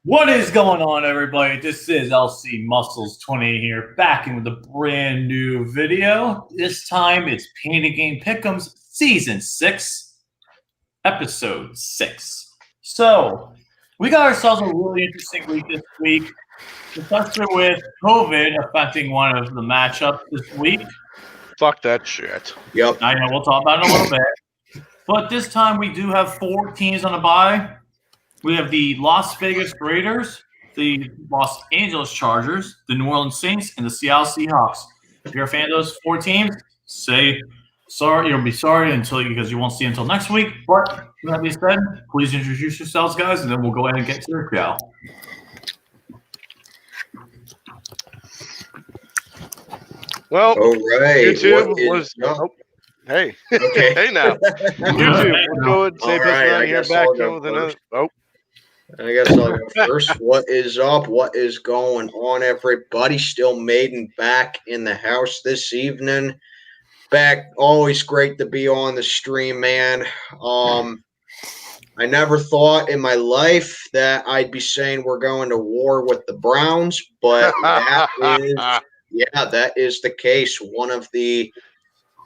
What is going on, everybody? This is LC Muscles 20 here, back in with a brand new video. This time it's Painted Game Pick'ems Season 6, Episode 6. So, we got ourselves a really interesting week this week, especially with COVID affecting one of the matchups this week. Fuck that shit. Yep. I know we'll talk about it in a little bit. But this time we do have 4 teams on the bye. We have the Las Vegas Raiders, the Los Angeles Chargers, the New Orleans Saints, and the Seattle Seahawks. If you're a fan of those 4 teams, say sorry. You'll be sorry because you won't see until next week. But with that being said, please introduce yourselves, guys, and then we'll go ahead and get to the show. Well, All right. YouTube was. Oh, hey, Okay. hey now. YouTube, let's go and say All right, I here guess back I'll go with another. first. Oh, I guess I'll go first. What is up? What is going on, everybody? Still Maiden back in the house this evening. Back, always great to be on the stream, man. I never thought in my life that I'd be saying we're going to war with the Browns, but that is the case. One of the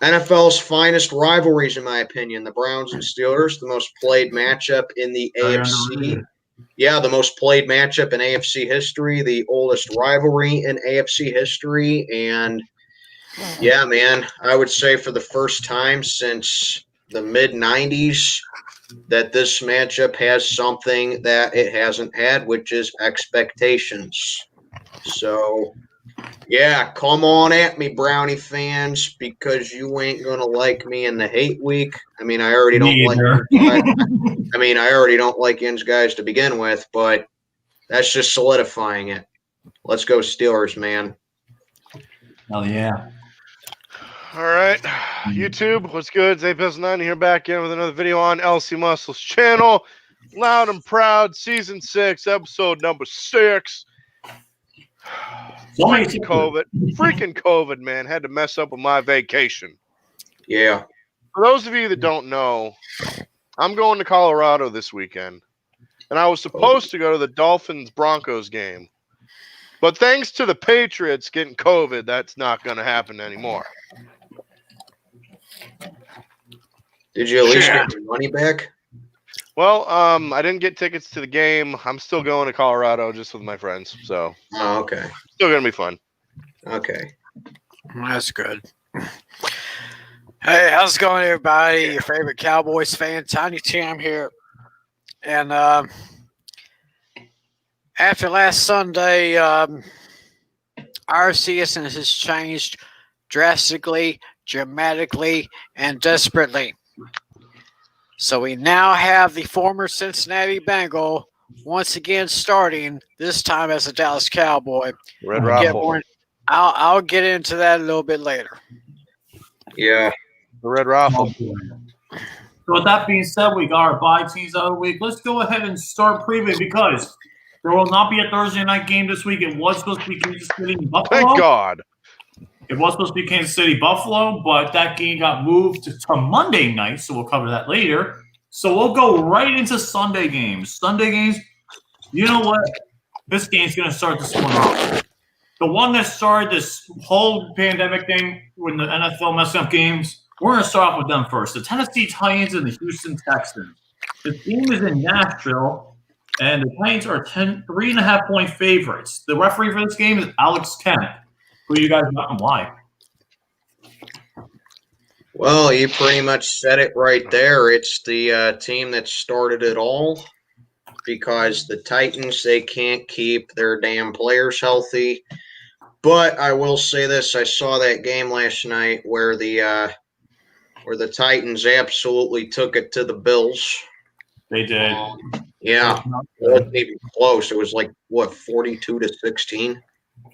NFL's finest rivalries, in my opinion. The Browns and Steelers, the most played matchup in the AFC. Yeah, the most played matchup in AFC history, the oldest rivalry in AFC history. And, yeah, man, I would say for the first time since the mid-'90s that this matchup has something that it hasn't had, which is expectations. So, yeah, come on at me, Brownie fans, because you ain't gonna like me in the hate week. I mean, I already don't like. I already don't like Yin's guys to begin with, but that's just solidifying it. Let's go Steelers, man. Hell yeah! all right, YouTube, what's good? Zapes9 here, back in with another video on LC Muscles channel. Loud and proud, season 6, episode number 6. Freaking COVID, man, had to mess up with my vacation. Yeah. For those of you that don't know, I'm going to Colorado this weekend, and I was supposed to go to the Dolphins-Broncos game. But thanks to the Patriots getting COVID, that's not going to happen anymore. Did you at least get your money back? Well, I didn't get tickets to the game. I'm still going to Colorado just with my friends, so. Oh, okay. Still going to be fun. Okay. That's good. Hey, how's it going, everybody? Your favorite Cowboys fan, Tiny Tim here. And after last Sunday, our season has changed drastically, dramatically, and desperately. So we now have the former Cincinnati Bengal once again starting, this time as a Dallas Cowboy. Red Rifle. I'll get into that a little bit later. Yeah. The Red Rifle. So with that being said, we got our bye teams out of the week. Let's go ahead and start previewing because there will not be a Thursday night game this week. It was supposed to be Kansas City and Buffalo. Thank God. It was supposed to be Kansas City Buffalo, but that game got moved to Monday night, so we'll cover that later. So we'll go right into Sunday games. Sunday games, you know what? This game's going to start this one off. The one that started this whole pandemic thing when the NFL messing up games, we're going to start off with them first. The Tennessee Titans and the Houston Texans. The team is in Nashville, and the Titans are 3.5-point favorites. The referee for this game is Alex Kemp. Who you guys got and why? Well, you pretty much said it right there. It's the team that started it all because the Titans, they can't keep their damn players healthy. But I will say this. I saw that game last night where the Titans absolutely took it to the Bills. They did. Yeah. It wasn't even close. It was like, 42-16?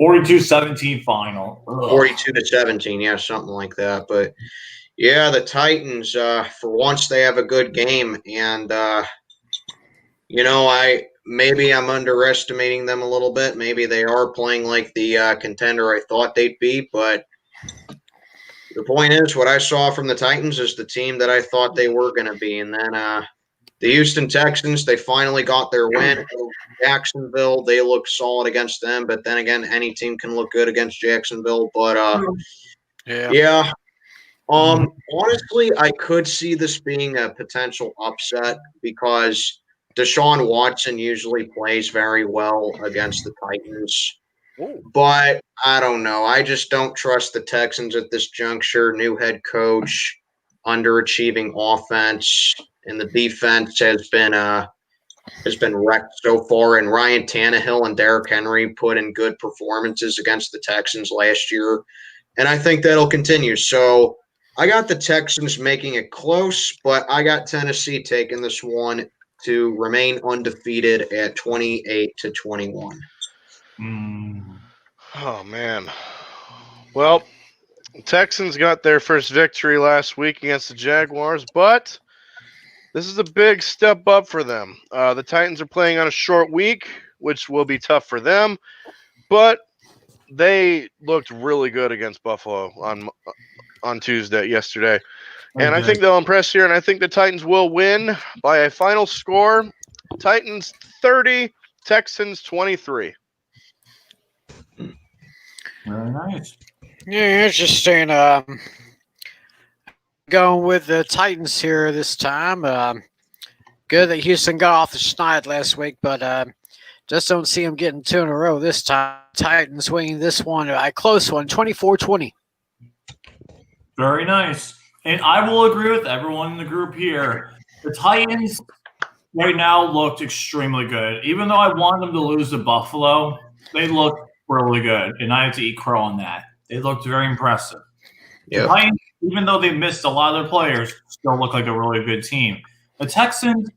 42-17 final. 42-17, yeah, something like that. But yeah, the Titans, for once they have a good game, and maybe I'm underestimating them a little bit. Maybe they are playing like the contender I thought they'd be, but the point is, what I saw from the Titans is the team that I thought they were going to be, and then the Houston Texans, they finally got their win. Jacksonville. They look solid against them, but then again, any team can look good against Jacksonville. But yeah. Honestly, I could see this being a potential upset because Deshaun Watson usually plays very well against the Titans. But I don't know. I just don't trust the Texans at this juncture. New head coach, underachieving offense, and the defense has been wrecked so far. And Ryan Tannehill and Derrick Henry put in good performances against the Texans last year, and I think that'll continue. So I got the Texans making it close, but I got Tennessee taking this one to remain undefeated at 28-21. Oh man. Well, Texans got their first victory last week against the Jaguars, but this is a big step up for them. The Titans are playing on a short week, which will be tough for them, but they looked really good against Buffalo on yesterday. And I think they'll impress here, and I think the Titans will win by a final score. Titans 30, Texans 23. Very nice. Yeah, interesting. Going with the Titans here this time. Good that Houston got off the schneid last week, but just don't see them getting 2 in a row this time. Titans winning this one, a close one, 24-20. Very nice. And I will agree with everyone in the group here. The Titans right now looked extremely good. Even though I wanted them to lose to Buffalo, they looked really good. And I had to eat crow on that. They looked very impressive. Yep. The Titans, even though they missed a lot of their players, still look like a really good team. The Texans,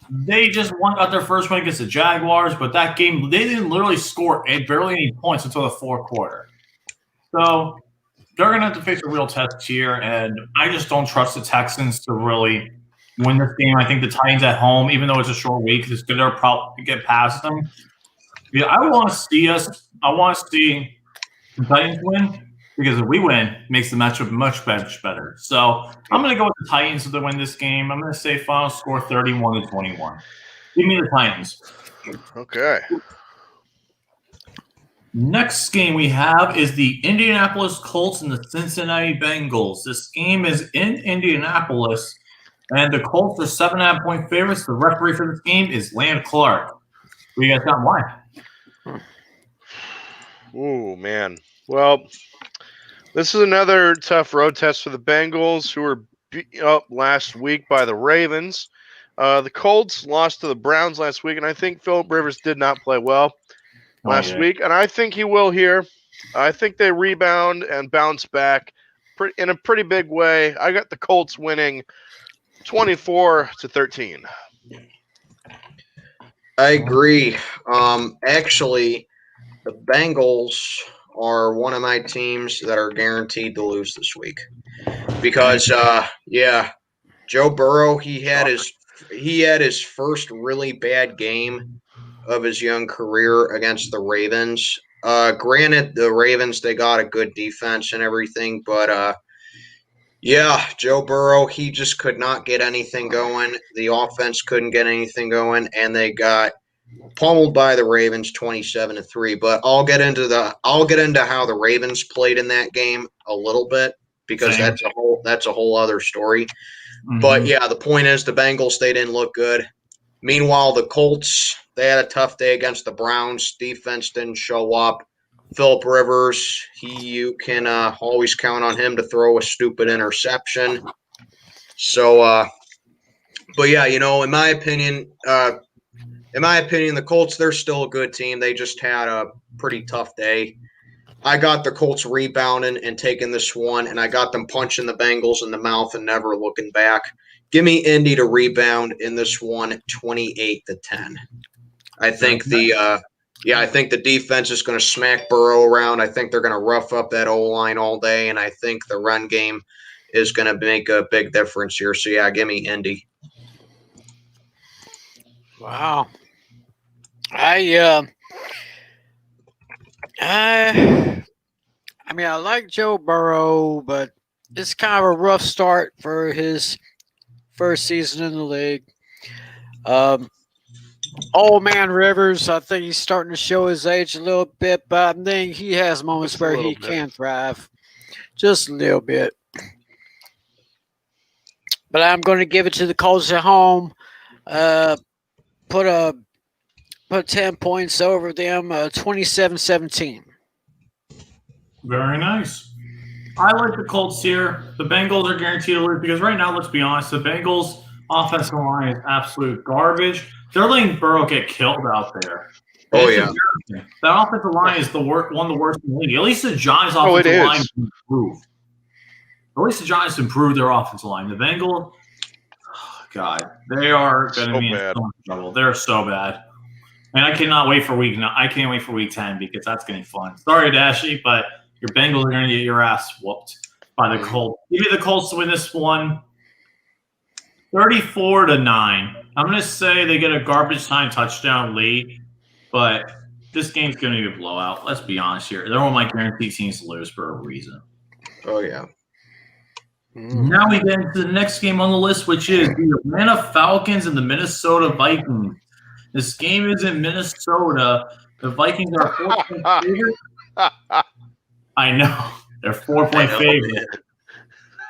they just got their first win against the Jaguars, but that game, they didn't literally score barely any points until the fourth quarter. So they're going to have to face a real test here, and I just don't trust the Texans to really win this game. I think the Titans at home, even though it's a short week, it's going to probably get past them. Yeah, I want to see the Titans win, because if we win, it makes the matchup much better. So I'm going to go with the Titans to win this game. I'm going to say final score 31-21. Give me the Titans. Okay. Next game we have is the Indianapolis Colts and the Cincinnati Bengals. This game is in Indianapolis, and the Colts are 7.5-point favorites. The referee for this game is Land Clark. What you guys got? Why? Oh, man. Well, this is another tough road test for the Bengals, who were beat up last week by the Ravens. The Colts lost to the Browns last week, and I think Philip Rivers did not play well last week, and I think he will here. I think they rebound and bounce back in a pretty big way. I got the Colts winning 24-13. I agree. Actually, the Bengals are one of my teams that are guaranteed to lose this week because, Joe Burrow, he had his first really bad game of his young career against the Ravens. Granted, the Ravens, they got a good defense and everything, but Joe Burrow, he just could not get anything going. The offense couldn't get anything going, and they got pummeled by the Ravens 27-3. But I'll get into how the Ravens played in that game a little bit because that's a whole other story. Mm-hmm. But yeah, the point is the Bengals, they didn't look good. Meanwhile, the Colts, they had a tough day against the Browns. Defense didn't show up. Philip Rivers, you can always count on him to throw a stupid interception. So, but yeah, in my opinion, the Colts, they're still a good team. They just had a pretty tough day. I got the Colts rebounding and taking this one, and I got them punching the Bengals in the mouth and never looking back. Give me Indy to rebound in this one, 28-10. I think I think the defense is going to smack Burrow around. I think they're going to rough up that O-line all day, and I think the run game is going to make a big difference here. So, yeah, give me Indy. Wow. I like Joe Burrow, but it's kind of a rough start for his first season in the league. Old man Rivers, I think he's starting to show his age a little bit, but I think he has moments Just a where little he bit. can thrive. Just a little bit. But I'm going to give it to the Colts at home. Put 10 points over them, 27-17. Very nice. I like the Colts here. The Bengals are guaranteed to lose because right now, let's be honest, the Bengals' offensive line is absolute garbage. They're letting Burrow get killed out there. Oh, It's yeah. embarrassing. That offensive line is one of the worst in the league. At least the Giants' Oh, it offensive line is. improved. At least the Giants improved their offensive line. The Bengals, God, they are going to So be in bad. so much trouble. They're so bad. And I cannot wait for I can't wait for week 10 because that's getting fun. Sorry, Dashy, but your Bengals are going to get your ass whooped by the Colts. Give me the Colts to win this one 34-9. I'm going to say they get a garbage time touchdown late, but this game's going to be a blowout. Let's be honest here. They're one of my guaranteed teams to lose for a reason. Oh, yeah. Now we get into the next game on the list, which is the Atlanta Falcons and the Minnesota Vikings. This game is in Minnesota. The Vikings are 4-point favorite. I know. They're 4-point favorite.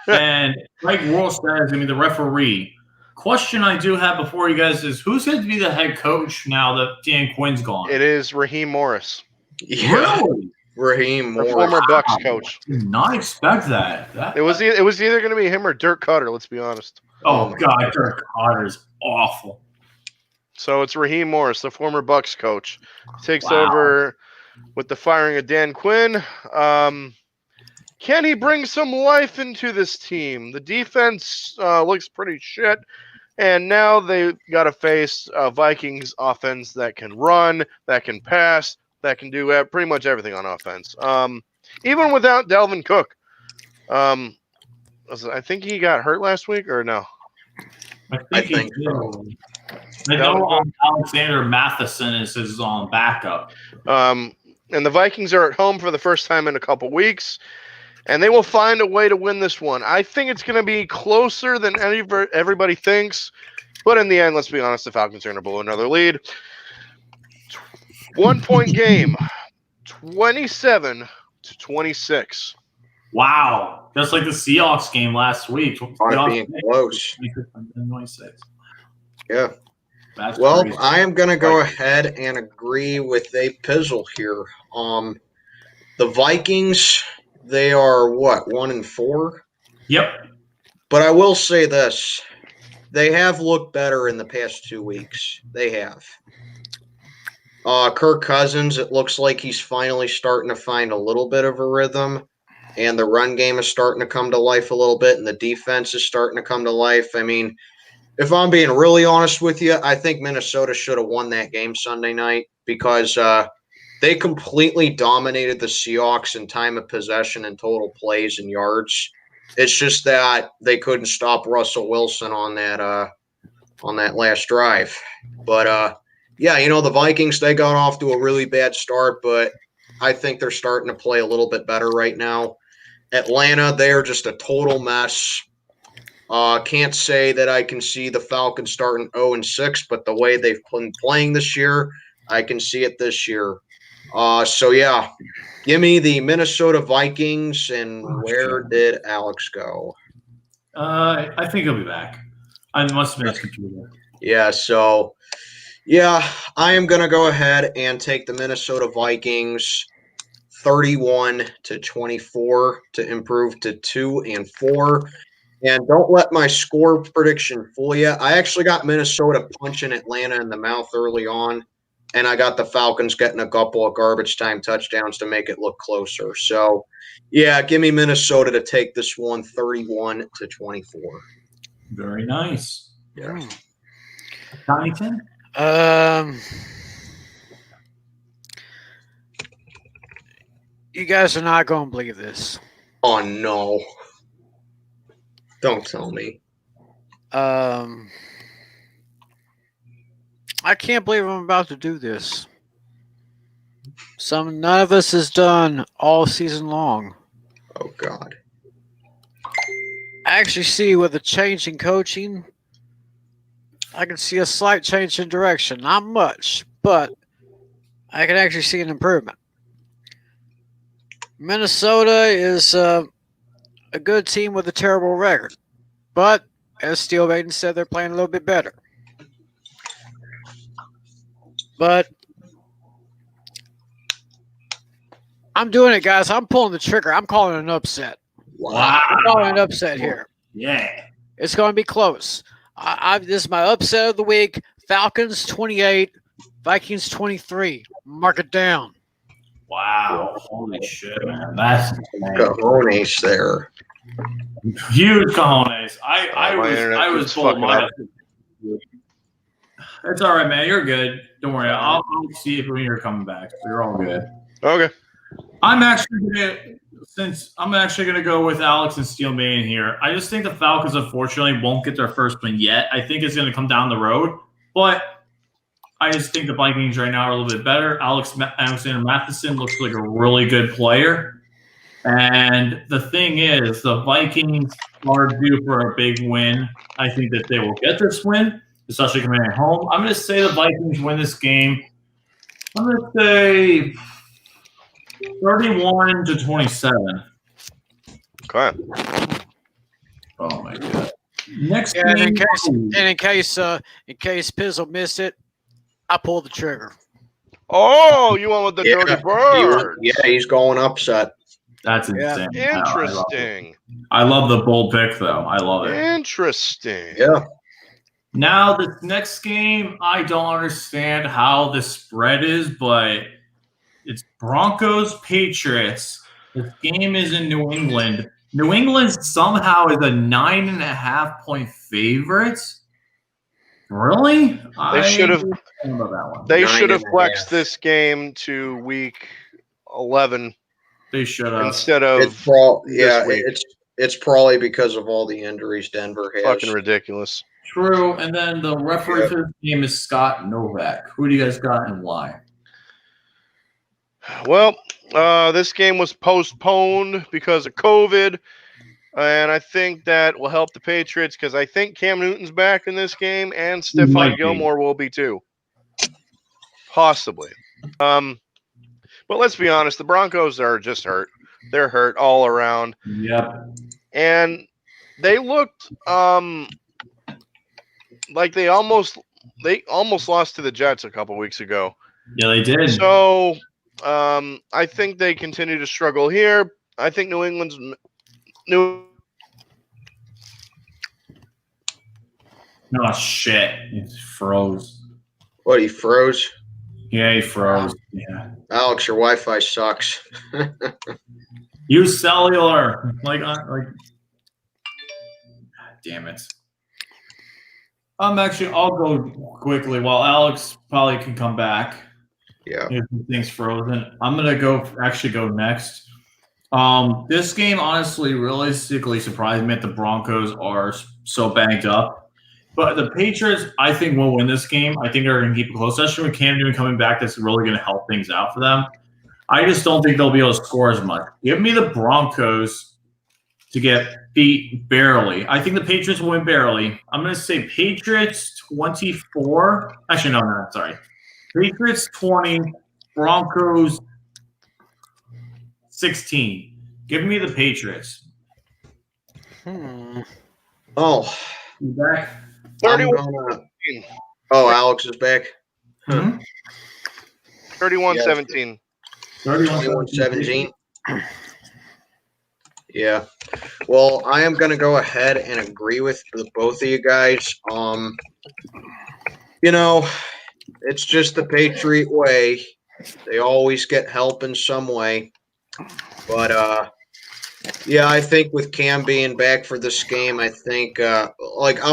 And Greg Wolstad is going to be the referee. Question I do have before you guys is who's going to be the head coach now that Dan Quinn's gone? It is Raheem Morris, Yeah. Really? Raheem the Morris. former Bucks Wow. coach. Did not expect that. It was either going to be him or Dirk Cutter. Let's be honest. Oh, God. Dirk Carter is awful. So it's Raheem Morris, the former Bucks coach, takes Wow. over with the firing of Dan Quinn. Can he bring some life into this team? The defense looks pretty shit, and now they got to face a Vikings offense that can run, that can pass, that can do pretty much everything on offense. Even without Dalvin Cook. I think he got hurt last week, or no? I he think did. so. I know Alexander Matheson is his backup. And the Vikings are at home for the first time in a couple weeks, and they will find a way to win this one. I think it's going to be closer than everybody thinks, but in the end, let's be honest, the Falcons are going to blow another lead. 1-point game, 27-26. Wow. Just like the Seahawks game last week. Are being close. 26. Yeah. That's Well, crazy. I am going to go ahead and agree with a Pizzle here. The Vikings, they are what, 1-4? Yep. But I will say this. They have looked better in the past 2 weeks. They have. Kirk Cousins, it looks like he's finally starting to find a little bit of a rhythm, and the run game is starting to come to life a little bit, and the defense is starting to come to life. I mean, if I'm being really honest with you, I think Minnesota should have won that game Sunday night because they completely dominated the Seahawks in time of possession and total plays and yards. It's just that they couldn't stop Russell Wilson on that last drive. But yeah, the Vikings, they got off to a really bad start, but I think they're starting to play a little bit better right now. Atlanta, they are just a total mess. Can't say that I can see the Falcons starting 0-6, but the way they've been playing this year, I can see it this year. So yeah, give me the Minnesota Vikings. And where did Alex go? I think he'll be back. I must have been his computer. Yeah, so yeah, I am going to go ahead and take the Minnesota Vikings 31-24 to improve to 2-4. And don't let my score prediction fool you. I actually got Minnesota punching Atlanta in the mouth early on, and I got the Falcons getting a couple of garbage time touchdowns to make it look closer. So, yeah, give me Minnesota to take this one 31-24. Very nice. Yeah. Donington? You guys are not going to believe this. Oh, no. Don't tell me. I can't believe I'm about to do this. None of us has done all season long. Oh, God. I actually see with the change in coaching, I can see a slight change in direction. Not much, but I can actually see an improvement. Minnesota is a good team with a terrible record. But, as Steel Maiden said, they're playing a little bit better. But I'm doing it, guys. I'm pulling the trigger. I'm calling it an upset. Wow. I'm calling it an upset here. Yeah. It's going to be close. This is my upset of the week. Falcons 28, Vikings 23. Mark it down. Wow. Holy shit, man. That's Cojones there. huge cojones. I My internet was keeps full. fucking up. It's all right, man. You're good. Don't worry. I'll see if you're coming back. So you're all good. Okay. I'm actually gonna go with Alex and Steel Maiden here. I just think the Falcons unfortunately won't get their first win yet. I think it's gonna come down the road, but I just think the Vikings right now are a little bit better. Alexander Matheson looks like a really good player, and the thing is, the Vikings are due for a big win. I think that they will get this win, especially coming at home. I'm gonna say the Vikings win this game. I'm gonna say 31-27. Okay. Oh my god. Next Yeah, and game. in case Pizzle missed it, I pulled the trigger. Oh, you went with the dirty bird. He's going upset. That's Yeah. insane. Interesting. I love the bold pick though. I love it. Interesting. Yeah. Now this next game, I don't understand how the spread is, but it's Broncos Patriots. This game is in New England. New England somehow is a 9.5-point favorite. Really? They should have. I don't know about that one. They should have 9.5. flexed this game to week 11 They should have. instead of It's week. it's probably because of all the injuries Denver has. fucking ridiculous. True. And then the referee for this game is Scott Novak. Who do you guys got and why? Well, this game was postponed because of COVID, and I think that will help the Patriots because I think Cam Newton's back in this game, and Might Stephon be. Gilmore will be too, possibly. But let's be honest, the Broncos are just hurt. They're hurt all around, Yep. and they looked like they almost lost to the Jets a couple weeks ago. Yeah, they did. So I think they continue to struggle here. I think New England's Oh shit! It froze. What, he froze? Yeah, he froze. Yeah. Alex, your Wi-Fi sucks. Use cellular. God damn it. I'll go quickly while Alex probably can come back. Yeah. If things frozen. I'm gonna go next. This game honestly realistically surprised me that the Broncos are so banged up. But the Patriots, I think, will win this game. I think they're going to keep it close, especially with Cam Newton coming back. That's really going to help things out for them. I just don't think they'll be able to score as much. Give me the Broncos to get beat barely. I think the Patriots will win barely. I'm going to say Patriots 24. Actually, no, sorry. Patriots 20, Broncos 16. Give me the Patriots. Oh. You back? 31. Alex is back. Mm-hmm. 31-17. 21-17. Yeah. Well, I am going to go ahead and agree with both of you guys. It's just the Patriot way. They always get help in some way. But, I think with Cam being back for this game, I think, I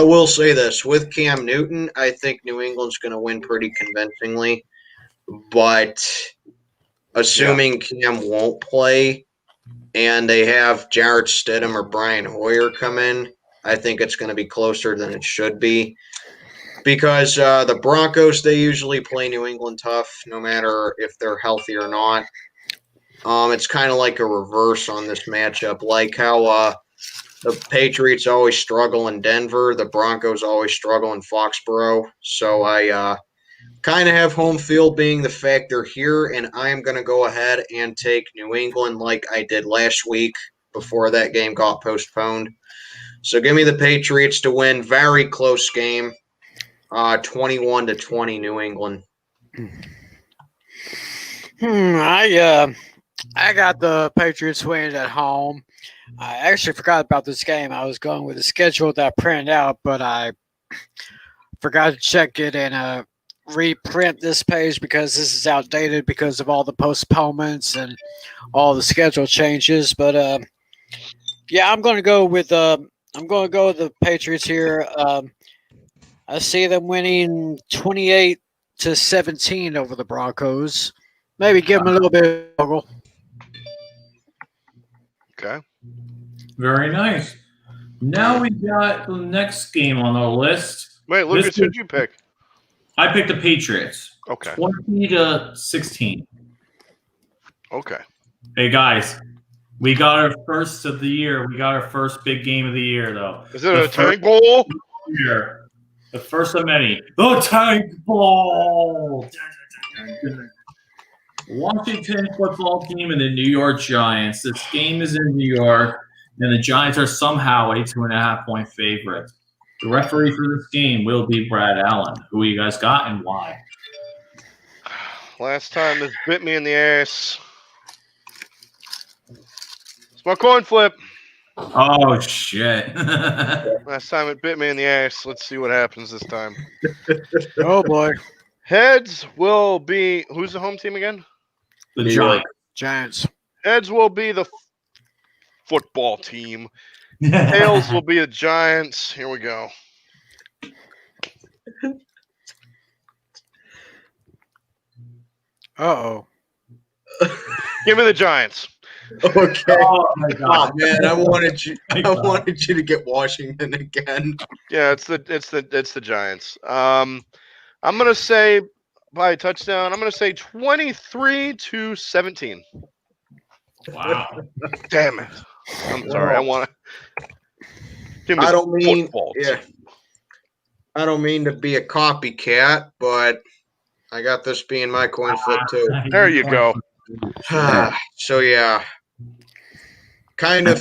will say this. With Cam Newton, I think New England's going to win pretty convincingly. But assuming Cam won't play and they have Jarrett Stidham or Brian Hoyer come in, I think it's going to be closer than it should be. Because the Broncos, they usually play New England tough, no matter if they're healthy or not. It's kind of like a reverse on this matchup, like how The Patriots always struggle in Denver. The Broncos always struggle in Foxborough. So I kind of have home field being the fact they're here, and I am going to go ahead and take New England like I did last week before that game got postponed. So give me the Patriots to win. Very close game. 21-20 New England. I got the Patriots winning at home. I actually forgot about this game. I was going with the schedule that I printed out, but I forgot to check it and reprint this page because this is outdated because of all the postponements and all the schedule changes. But yeah, I'm going to go with the Patriots here. I see them winning 28-17 over the Broncos. Maybe give them a little bit of a struggle. Okay. Very nice. Now we got the next game on our list. Wait, Lucas, who'd you pick? I picked the Patriots. Okay. 20-16. Okay. Hey guys, we got our first of the year. We got our first big game of the year, though. Is it a tank bowl? Year. The first of many. The Tank Bowl. Washington football team and the New York Giants. This game is in New York, and the Giants are somehow a 2.5-point favorite. The referee for this game will be Brad Allen. Who you guys got and why? Last time this bit me in the ass. It's my coin flip. Oh, shit. Last time it bit me in the ass. Let's see what happens this time. Oh, boy. Heads will be – who's the home team again? The Giants. Giants. Heads will be the football team. Tails will be the Giants. Here we go. Uh-oh. Give me the Giants. Okay. Oh, my Oh God. man, I wanted you to get Washington again. Yeah, it's the Giants. I'm gonna say by a touchdown. I'm gonna say 23-17. Wow. Damn it! I'm sorry. I want to. I don't mean football yeah. team. I don't mean to be a copycat, but I got this being my coin flip too. There you go. So yeah. Kind of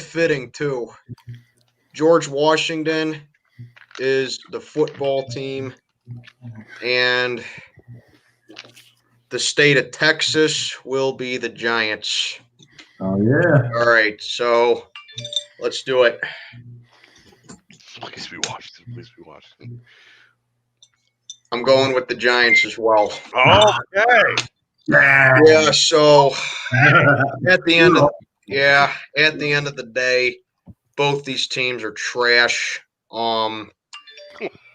fitting too. George Washington is the football team, and the state of Texas will be the Giants. Oh, yeah. All right, so let's do it. Please be Washington. Please be Washington. I'm going with the Giants as well. Okay. Yeah, so at the end of the day, both these teams are trash.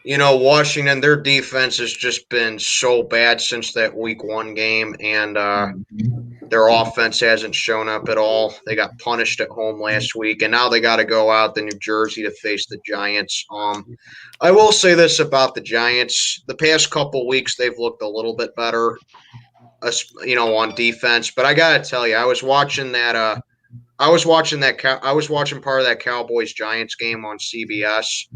Washington, their defense has just been so bad since that week 1 game, and their offense hasn't shown up at all. They got punished at home last week, and now they got to go out to New Jersey to face the Giants. I will say this about the Giants: the past couple weeks they've looked a little bit better, on defense. But I gotta tell you, I was watching part of that Cowboys Giants game on CBS.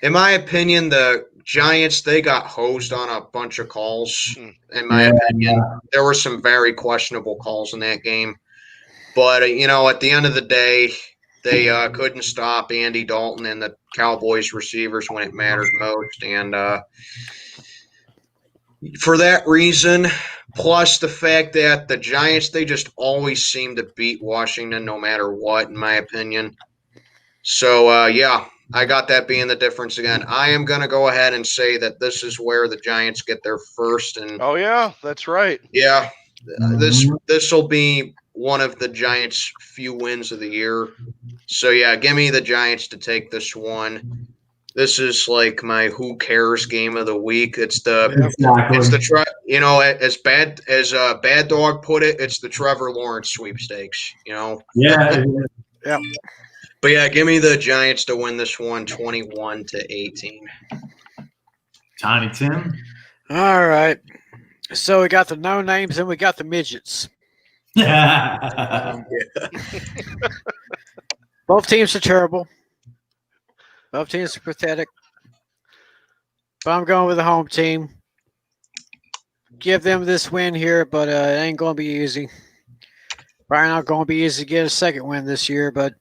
In my opinion, the Giants, they got hosed on a bunch of calls. In my opinion, there were some very questionable calls in that game. But, at the end of the day, they couldn't stop Andy Dalton and the Cowboys receivers when it mattered most. And for that reason, plus the fact that the Giants, they just always seem to beat Washington no matter what, in my opinion. So, I got that being the difference again. I am going to go ahead and say that this is where the Giants get their first. And Oh yeah, that's right. yeah, this will be one of the Giants' few wins of the year. So yeah, give me the Giants to take this one. This is like my who cares game of the week. As Bad Dog put it, it's the Trevor Lawrence sweepstakes. Yeah. Yeah. But yeah, give me the Giants to win this one, 21-18. Tiny Tim. All right. So we got the no names and we got the midgets. Both teams are terrible. Both teams are pathetic. But I'm going with the home team. Give them this win here, but it ain't going to be easy. Probably not going to be easy to get a second win this year, but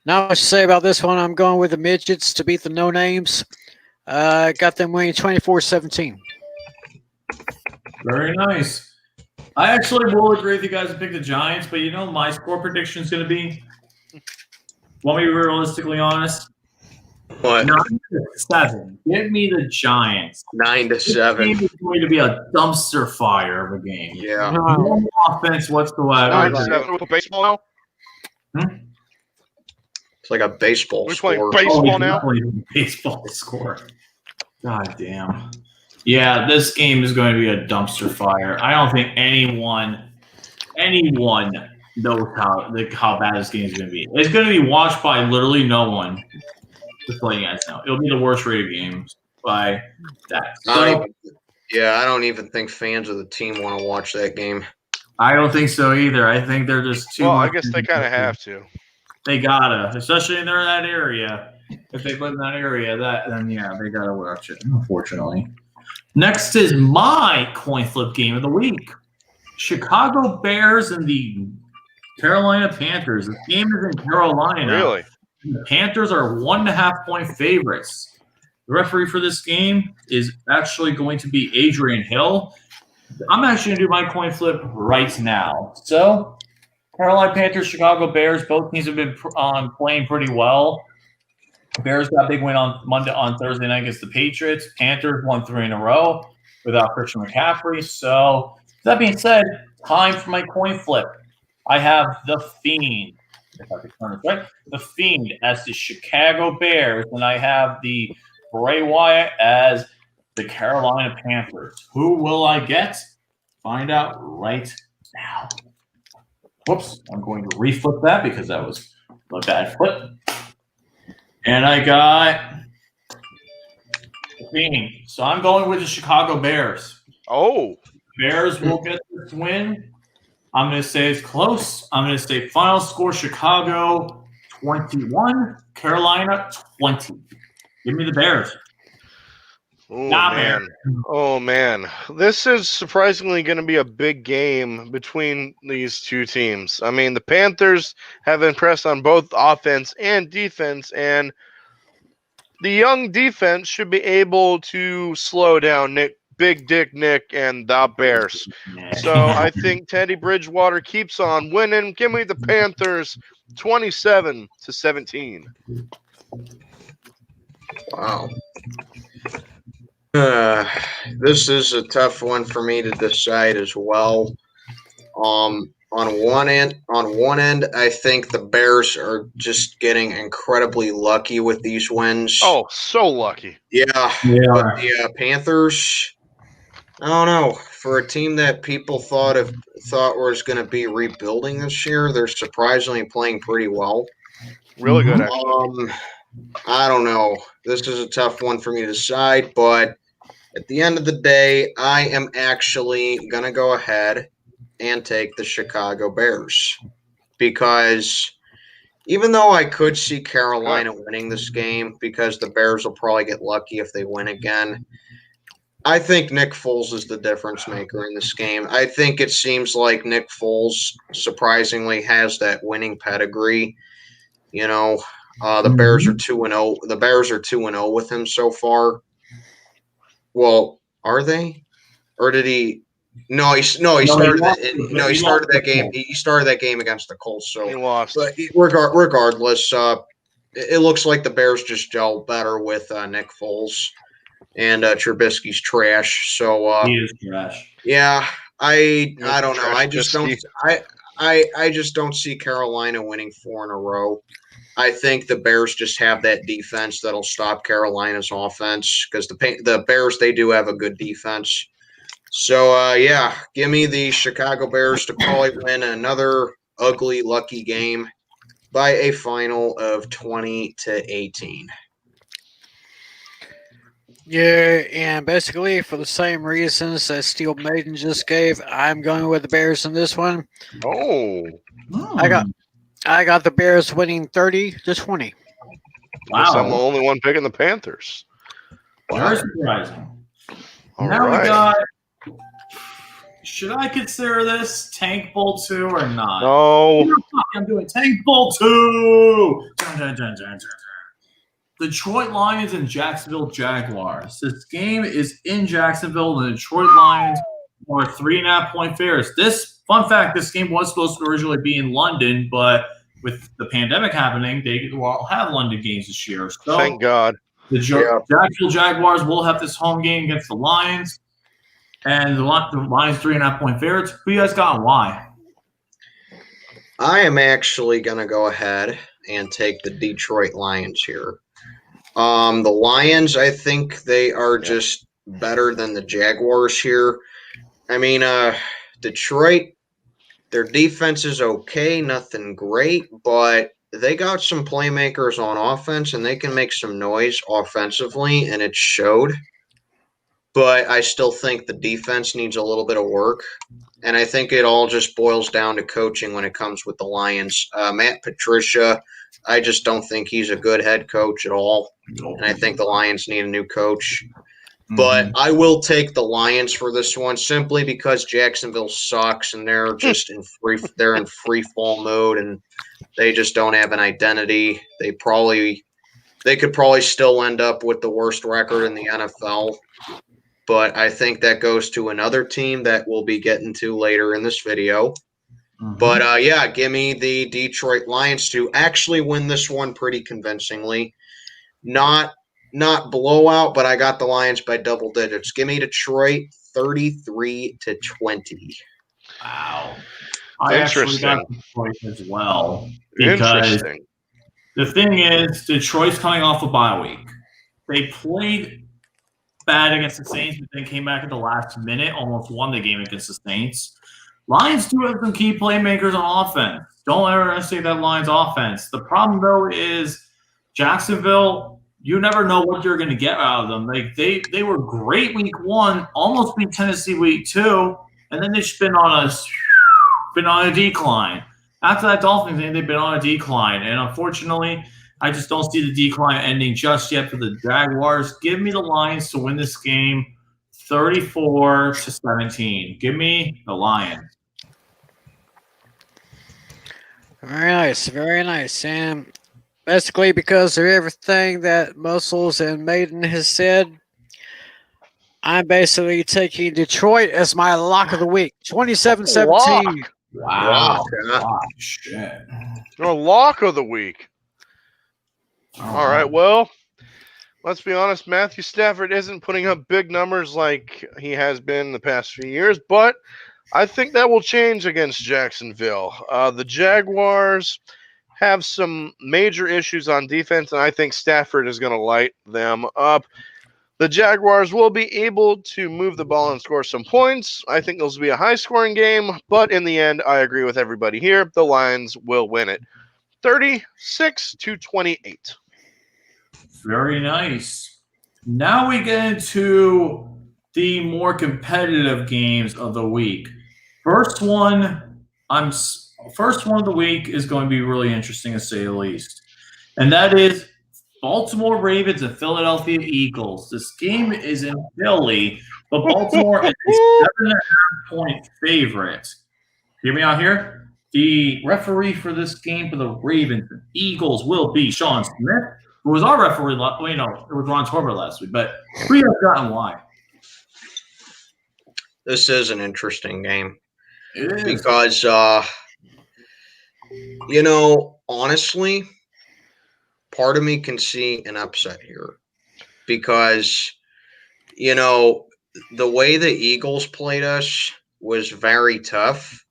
not much to say about this one. I'm going with the Midgets to beat the No Names. Got them winning 24-17. Very nice. I actually will agree with you guys and pick the Giants, but you know my score prediction is going to be, want me to be realistically honest? What? 9-7. Give me the Giants. 9-7. This game is going to be a dumpster fire of a game. Yeah. No offense whatsoever. 9-7 with baseball now. It's like a baseball We're playing score. baseball now. Definitely baseball score. God damn. Yeah, this game is going to be a dumpster fire. I don't think anyone knows how bad this game is going to be. It's going to be watched by literally no one. Just letting you guys know. It'll be the worst rated game by that. So, I don't even think fans of the team want to watch that game. I don't think so either. I think they're just too. Well, I much guess they kind of have to. They gotta, especially in that area. If they live in that area, then yeah, they gotta watch it. Unfortunately. Next is my coin flip game of the week: Chicago Bears and the Carolina Panthers. This game is in Carolina. Really? The Panthers are 1.5 point favorites. The referee for this game is actually going to be Adrian Hill. I'm actually going to do my coin flip right now. So, Carolina Panthers, Chicago Bears, both teams have been playing pretty well. Bears got a big win on Thursday night against the Patriots. Panthers won 3 in a row without Christian McCaffrey. So, that being said, time for my coin flip. I have the Fiend. If I could turn it right, the Fiend as the Chicago Bears, and I have the Bray Wyatt as the Carolina Panthers. Who will I get? Find out right now. Whoops, I'm going to reflip that because that was a bad flip. And I got the Fiend. So I'm going with the Chicago Bears. Oh. Bears will get this win. I'm going to say it's close. I'm going to say final score Chicago 21, Carolina 20. Give me the Bears. Oh, Nah, man. Oh, man. This is surprisingly going to be a big game between these two teams. I mean, the Panthers have impressed on both offense and defense, and the young defense should be able to slow down Big Dick Nick and the Bears. So I think Teddy Bridgewater keeps on winning. Give me the Panthers 27-17. Wow. This is a tough one for me to decide as well. On one end, I think the Bears are just getting incredibly lucky with these wins. Oh, so lucky. Yeah. But the Panthers, I don't know. For a team that people thought was going to be rebuilding this year, they're surprisingly playing pretty well. Really good, actually. I don't know. This is a tough one for me to decide, but at the end of the day, I am actually going to go ahead and take the Chicago Bears because even though I could see Carolina winning this game because the Bears will probably get lucky if they win again, I think Nick Foles is the difference maker in this game. I think it seems like Nick Foles surprisingly has that winning pedigree. You know, the Bears are 2-0. The Bears are 2-0 with him so far. Well, are they? Or did he? No, he started that game. He started that game against the Colts. So He lost. But regardless, it looks like the Bears just gel better with Nick Foles. And Trubisky's trash. So he is trash. Yeah, I don't know. Trash I just don't. I just don't see Carolina winning 4 in a row. I think the Bears just have that defense that'll stop Carolina's offense because the Bears, they do have a good defense. So yeah, give me the Chicago Bears to probably win another ugly lucky game by a final of 20-18. Yeah, and basically for the same reasons that Steel Maiden just gave, I'm going with the Bears in this one. Oh. I I got the Bears winning 30-20. Guess I'm the Wow. only one picking the Panthers. Very surprising. All Now right. we got. Should I consider this Tank Bowl 2 or not? No. I'm doing Tank Bowl 2. Detroit Lions and Jacksonville Jaguars. This game is in Jacksonville. The Detroit Lions are 3.5-point favorites. This fun fact: this game was supposed to originally be in London, but with the pandemic happening, they will have London games this year. So Thank God. the Jacksonville Jaguars will have this home game against the Lions, and the Lions 3.5-point favorites. Who you guys got and why? I am actually going to go ahead and take the Detroit Lions here. The Lions, I think they are just better than the Jaguars here. I mean, Detroit, their defense is okay, nothing great, but they got some playmakers on offense, and they can make some noise offensively, and it showed. But I still think the defense needs a little bit of work. And I think it all just boils down to coaching when it comes with the Lions. Matt Patricia, I just don't think he's a good head coach at all. And I think the Lions need a new coach. But I will take the Lions for this one simply because Jacksonville sucks and they're just in free fall mode and they just don't have an identity. They could probably still end up with the worst record in the NFL. But I think that goes to another team that we'll be getting to later in this video. But, give me the Detroit Lions to actually win this one pretty convincingly. Not blowout, but I got the Lions by double digits. Give me Detroit 33-20. Wow. I actually got Detroit as well. Because Interesting. the thing is, Detroit's coming off a bye week. They played bad against the Saints, but then came back at the last minute, almost won the game against the Saints. Lions do have some key playmakers on offense. Don't ever understate that Lions offense. The problem, though, is Jacksonville, you never know what you're going to get out of them. Like they were great week 1, almost beat Tennessee week 2, and then they've been on a decline. After that Dolphins game, they've been on a decline, and unfortunately, I just don't see the decline ending just yet for the Jaguars. Give me the Lions to win this game 34-17. Give me the Lions. Very nice, very nice. And basically, because of everything that Muscles and Maiden has said, I'm basically taking Detroit as my lock of the week. 27-17. Wow. Shit. Your lock of the week. All right, well, let's be honest. Matthew Stafford isn't putting up big numbers like he has been the past few years, but I think that will change against Jacksonville. The Jaguars have some major issues on defense, and I think Stafford is going to light them up. The Jaguars will be able to move the ball and score some points. I think this will be a high-scoring game, but in the end, I agree with everybody here. The Lions will win it. 36-28. Very nice. Now we get into the more competitive games of the week. First one of the week is going to be really interesting to say the least, and that is Baltimore Ravens and Philadelphia Eagles. This game is in Philly, but Baltimore is a 7.5-point favorite. Hear me out here. The referee for this game for the Ravens and Eagles will be Sean Smith, who was our referee. It was Ron Torber last week, but we have gotten why. This is an interesting game. It is. Because, honestly, part of me can see an upset here. Because, the way the Eagles played us was very tough.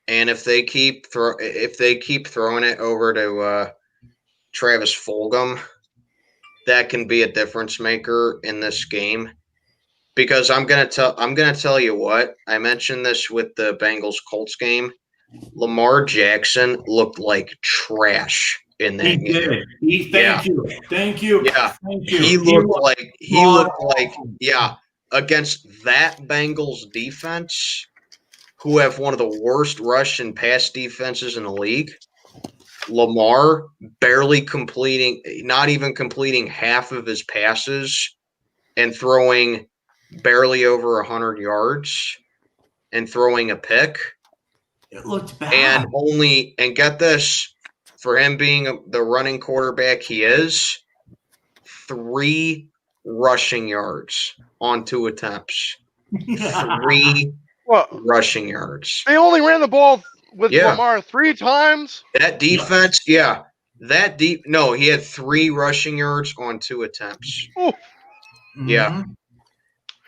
And if they keep throwing it over to Travis Fulgham, that can be a difference maker in this game. Because I'm gonna tell you what, I mentioned this with the Bengals Colts game. Lamar Jackson looked like trash in that game. He did. Thank you. Yeah. Thank you. He looked like against that Bengals defense, who have one of the worst rush and pass defenses in the league. Lamar barely completing, not even completing half of his passes and throwing barely over 100 yards and throwing a pick. It looked bad. And get this, for him being the running quarterback he is, 3 rushing yards on 2 attempts. 3 Well, rushing yards. they only ran the ball with Yeah. Lamar 3 times. That defense, yeah. No, he had 3 rushing yards on 2 attempts. Ooh. Yeah. Mhm.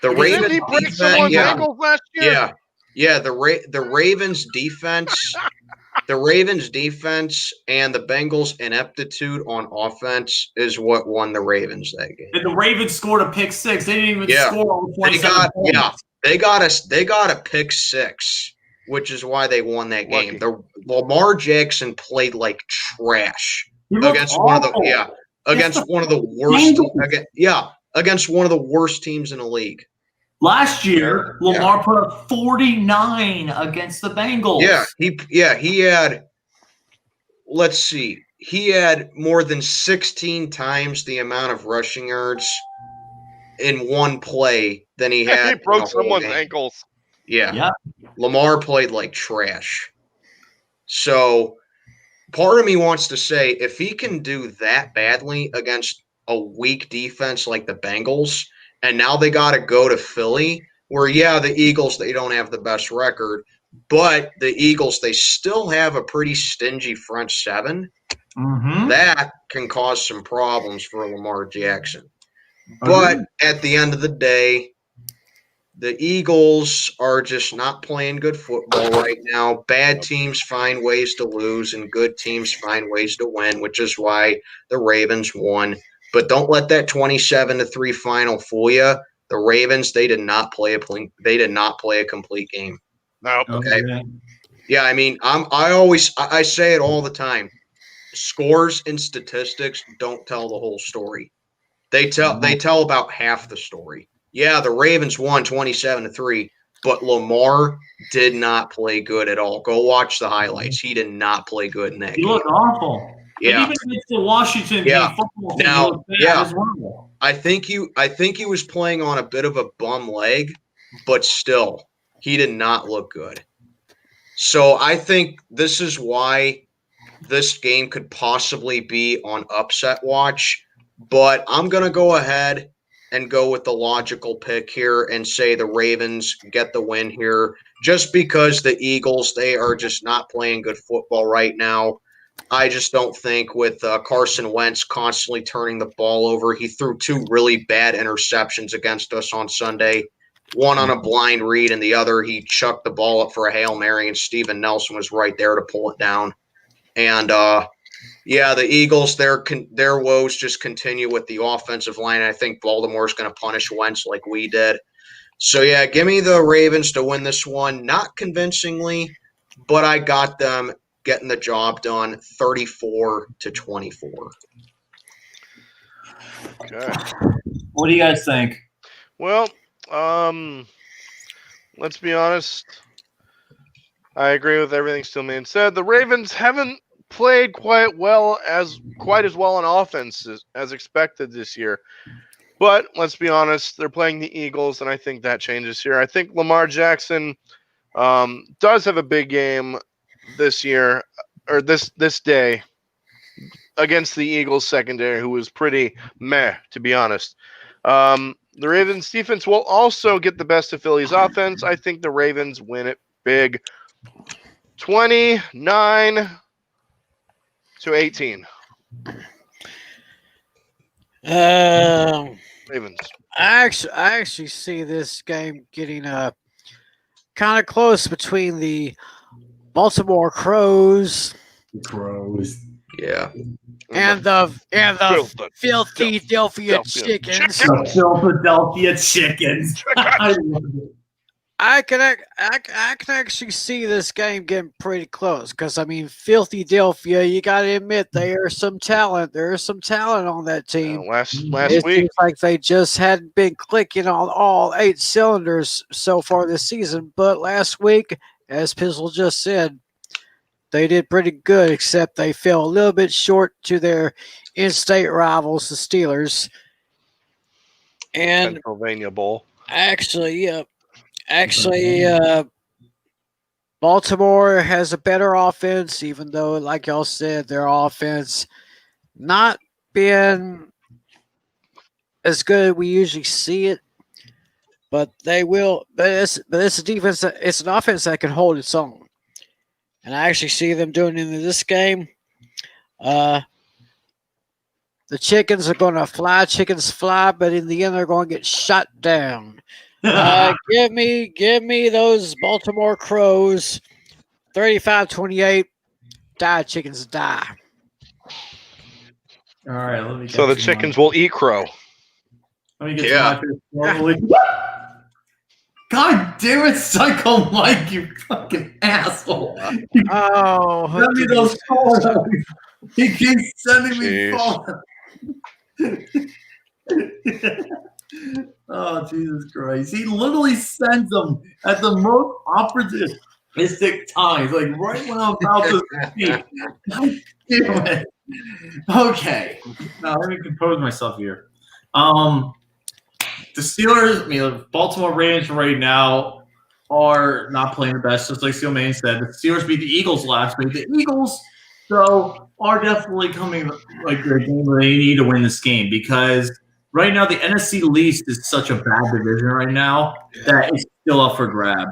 The Didn't Ravens he break defense, someone's yeah. ankles last year? Yeah. Yeah, the Ravens defense, the Ravens defense and the Bengals ineptitude on offense is what won the Ravens that game. And the Ravens scored a pick 6. They didn't even Yeah. score on They 27 points. they got a pick 6, which is why they won that game. Lucky. The Lamar Jackson played like trash He looked against one of the awful. against one of the worst against one of the worst teams in the league. Last year, Lamar put up 49 against the Bengals. He had, let's see, he had more than 16 times the amount of rushing yards in one play than he had. He in broke the whole someone's game. ankles. Yeah. Lamar played like trash. So part of me wants to say, if he can do that badly against a weak defense like the Bengals, and now they got to go to Philly, where, the Eagles, they don't have the best record, but the Eagles, they still have a pretty stingy front 7. Mm-hmm. That can cause some problems for Lamar Jackson. But at the end of the day, the Eagles are just not playing good football right now. Bad teams find ways to lose, and good teams find ways to win, which is why the Ravens won. But don't let that 27-3 final fool you. The Ravens, they did not play a complete game. No. Okay. Yeah, I mean, I say it all the time. Scores and statistics don't tell the whole story. They tell about half the story. Yeah, the Ravens won 27-3, but Lamar did not play good at all. Go watch the highlights. He did not play good in that game. He looked awful. Yeah. And even against the Washington game, football team, he looked bad as well. I think he was playing on a bit of a bum leg, but still, he did not look good. So I think this is why this game could possibly be on upset watch. But I'm going to go ahead and go with the logical pick here and say the Ravens get the win here, just because the Eagles, they are just not playing good football right now. I just don't think with Carson Wentz constantly turning the ball over. He threw 2 really bad interceptions against us on Sunday, one on a blind read and the other he chucked the ball up for a Hail Mary, and Steven Nelson was right there to pull it down. And the Eagles, their woes just continue with the offensive line. I think Baltimore's going to punish Wentz like we did. So, give me the Ravens to win this one. Not convincingly, but I got them getting the job done 34-24. Okay. What do you guys think? Well, let's be honest. I agree with everything Stillman said. The Ravens haven't played quite as well on offense as expected this year. But let's be honest, they're playing the Eagles, and I think that changes here. I think Lamar Jackson does have a big game this year, or this day, against the Eagles secondary, who was pretty meh, to be honest. The Ravens defense will also get the best of Philly's offense. I think the Ravens win it big, 29-18. Ravens. I actually see this game getting kind of close between the Baltimore Crows Yeah. and the Philadelphia Chickens. The Philadelphia Chickens. I can actually see this game getting pretty close because, I mean, Philadelphia, you got to admit, there's some talent. There's some talent on that team. Last It week, seems like they just hadn't been clicking on all 8 cylinders so far this season. But last week, as Pizzle just said, they did pretty good, except they fell a little bit short to their in-state rivals, the Steelers. And Pennsylvania Bowl. actually, Baltimore has a better offense, even though, like y'all said, their offense not been as good as we usually see it. But they will. But it's a defense. It's an offense that can hold its own, and I actually see them doing it in this game. The chickens are going to fly. Chickens fly, but in the end, they're going to get shot down. Give me those Baltimore Crows. 35-28. Die, chickens, die. All right, let me. So the chickens will eat crow. Let me get God damn it, Psycho Mike, you fucking asshole. Oh, Send me those photos. He keeps sending me Jeez. photos. Oh, Jesus Christ. He literally sends them at the most opportunistic times, like right when I'm about to speak. God damn it. Okay. Now let me compose myself here. The Steelers, the Baltimore Ravens right now are not playing the best, just like Steel Main said. The Steelers beat the Eagles last week. The Eagles, though, are definitely coming like the game where they need to win this game because right now the NFC least is such a bad division right now that it's still up for grabs.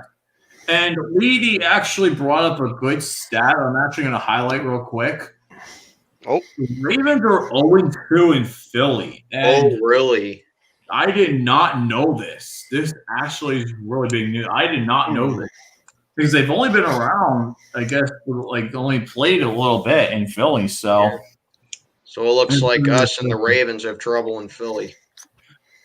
And Leedy actually brought up a good stat I'm actually going to highlight real quick. Oh, The Ravens are 0-2 in Philly. And really? I did not know this. This actually is really big news. I did not know this because they've only been around, I guess, like only played a little bit in Philly. So it looks like us and the Ravens have trouble in Philly.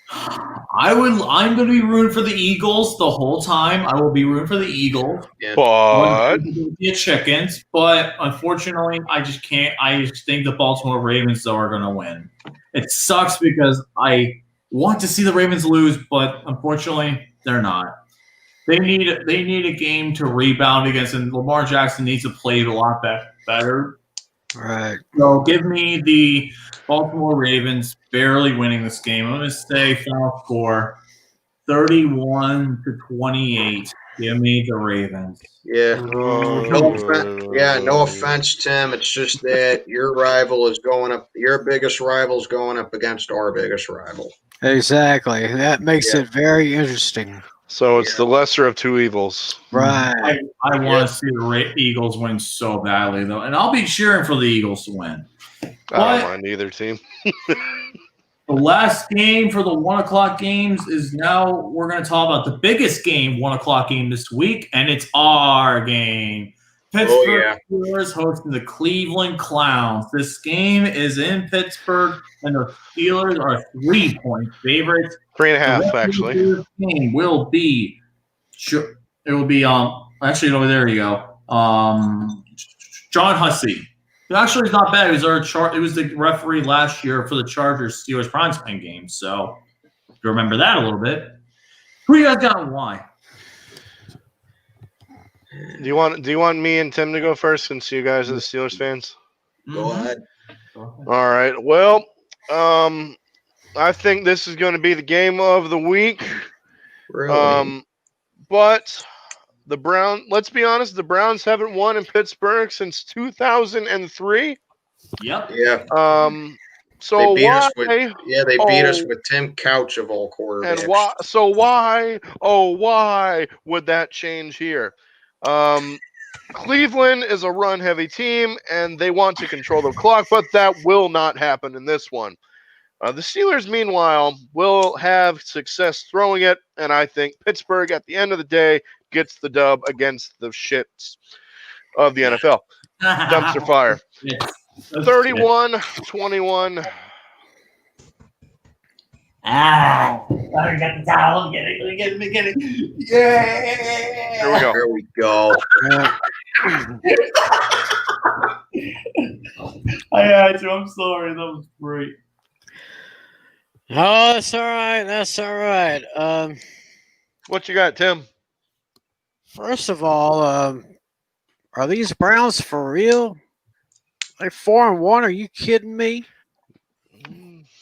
I'm going to be rooting for the Eagles the whole time. I will be rooting for the Eagles. Yeah. but The chickens, but unfortunately, I just can't. I just think the Baltimore Ravens though are going to win. It sucks because I want to see the Ravens lose, but unfortunately, they're not. They need a game to rebound against, and Lamar Jackson needs to play a lot better. right. So give me the Baltimore Ravens barely winning this game. I'm going to say final score 31-28. Give me the Ravens. Yeah. No offense, Tim. It's just that your rival is going up. Your biggest rival is going up against our biggest rival. Exactly. That makes it very interesting. So it's the lesser of two evils. Right. I want to see the Eagles win so badly, though, and I'll be cheering for the Eagles to win. I don't mind either team. The last game for the 1 o'clock games is now we're going to talk about the biggest game, 1 o'clock game this week, and it's our game. Pittsburgh Steelers hosting the Cleveland Clowns. This game is in Pittsburgh, and the Steelers are 3-point favorites. 3.5, actually. This game will be actually over there you go. John Hussey. It actually is not bad. It was the referee last year for the Chargers Steelers primetime game. So if you remember that a little bit. Who you guys got and why? Do you want me and Tim to go first since you guys are the Steelers fans? Go ahead. All right. Well, I think this is going to be the game of the week. Really? But the let's be honest, the Browns haven't won in Pittsburgh since 2003. Yep. Yeah. So they beat why? Us with, they beat us with Tim Couch of all quarterbacks. And why? So why? Oh, why would that change here? Cleveland is a run-heavy team, and they want to control the clock, but that will not happen in this one. The Steelers, meanwhile, will have success throwing it, and I think Pittsburgh, at the end of the day, gets the dub against the shits of the NFL. Dumpster fire. 31-21. I got the towel. Get it. Yeah. Here we go. I had to. I'm sorry. That was great. Oh, that's all right. What you got, Tim? First of all, Are these Browns for real? Like 4-1? Are you kidding me?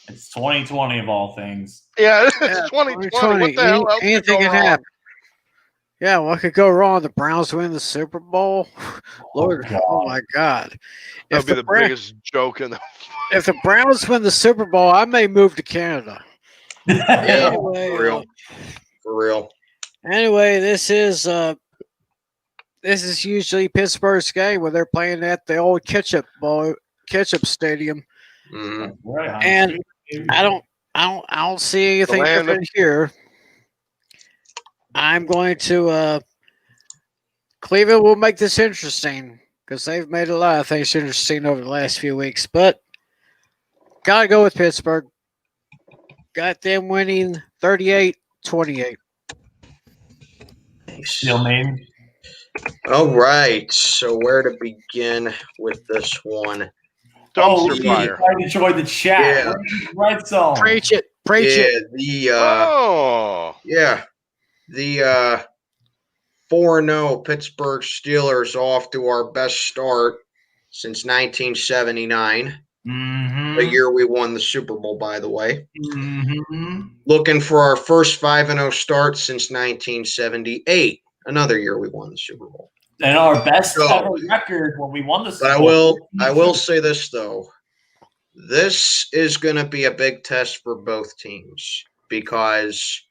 It's 2020 of all things. Yeah, it's Yeah, 2020. What the hell else could Anything go can wrong? happen. Yeah, what could go wrong? The Browns win the Super Bowl? Lord, God. oh my God! That would be the biggest joke in the. If the Browns win the Super Bowl, I may move to Canada. Yeah, Anyway, for real. For real. Anyway, this is usually Pittsburgh's game where they're playing at the old Ketchup Stadium, Mhm. Right, and I don't see anything land of- different here. I'm going to Cleveland will make this interesting because they've made a lot of things interesting over the last few weeks, but gotta go with Pittsburgh. Got them winning 38-28. Steel Maiden. All right. So where to begin with this one? Dumpster we fire. enjoyed the chat. Yeah. Red Zone. Preach it, preach Yeah, it. the 4-0 Pittsburgh Steelers off to our best start since 1979. Mm-hmm. The year we won the Super Bowl, by the way. Mm-hmm. Looking for our first 5-0 start since 1978. Another year we won the Super Bowl. And our best So- ever record when we won the Super But Bowl. I will say this though. This is going to be a big test for both teams because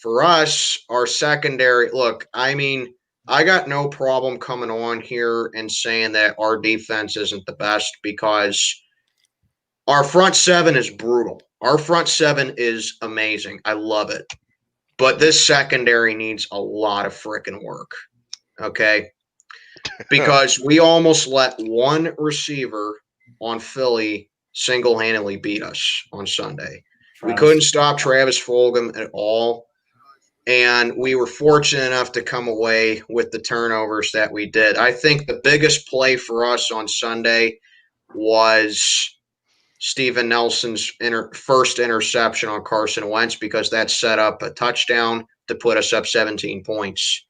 for us, our secondary, look, I mean, I got no problem coming on here and saying that our defense isn't the best because our front seven is brutal. Our front seven is amazing. I love it. But this secondary needs a lot of freaking work. Okay? Because we almost let one receiver on Philly single-handedly beat us on Sunday. We couldn't stop Travis Fulgham at all. And we were fortunate enough to come away with the turnovers that we did. I think the biggest play for us on Sunday was Steven Nelson's first interception on Carson Wentz because that set up a touchdown to put us up 17 points.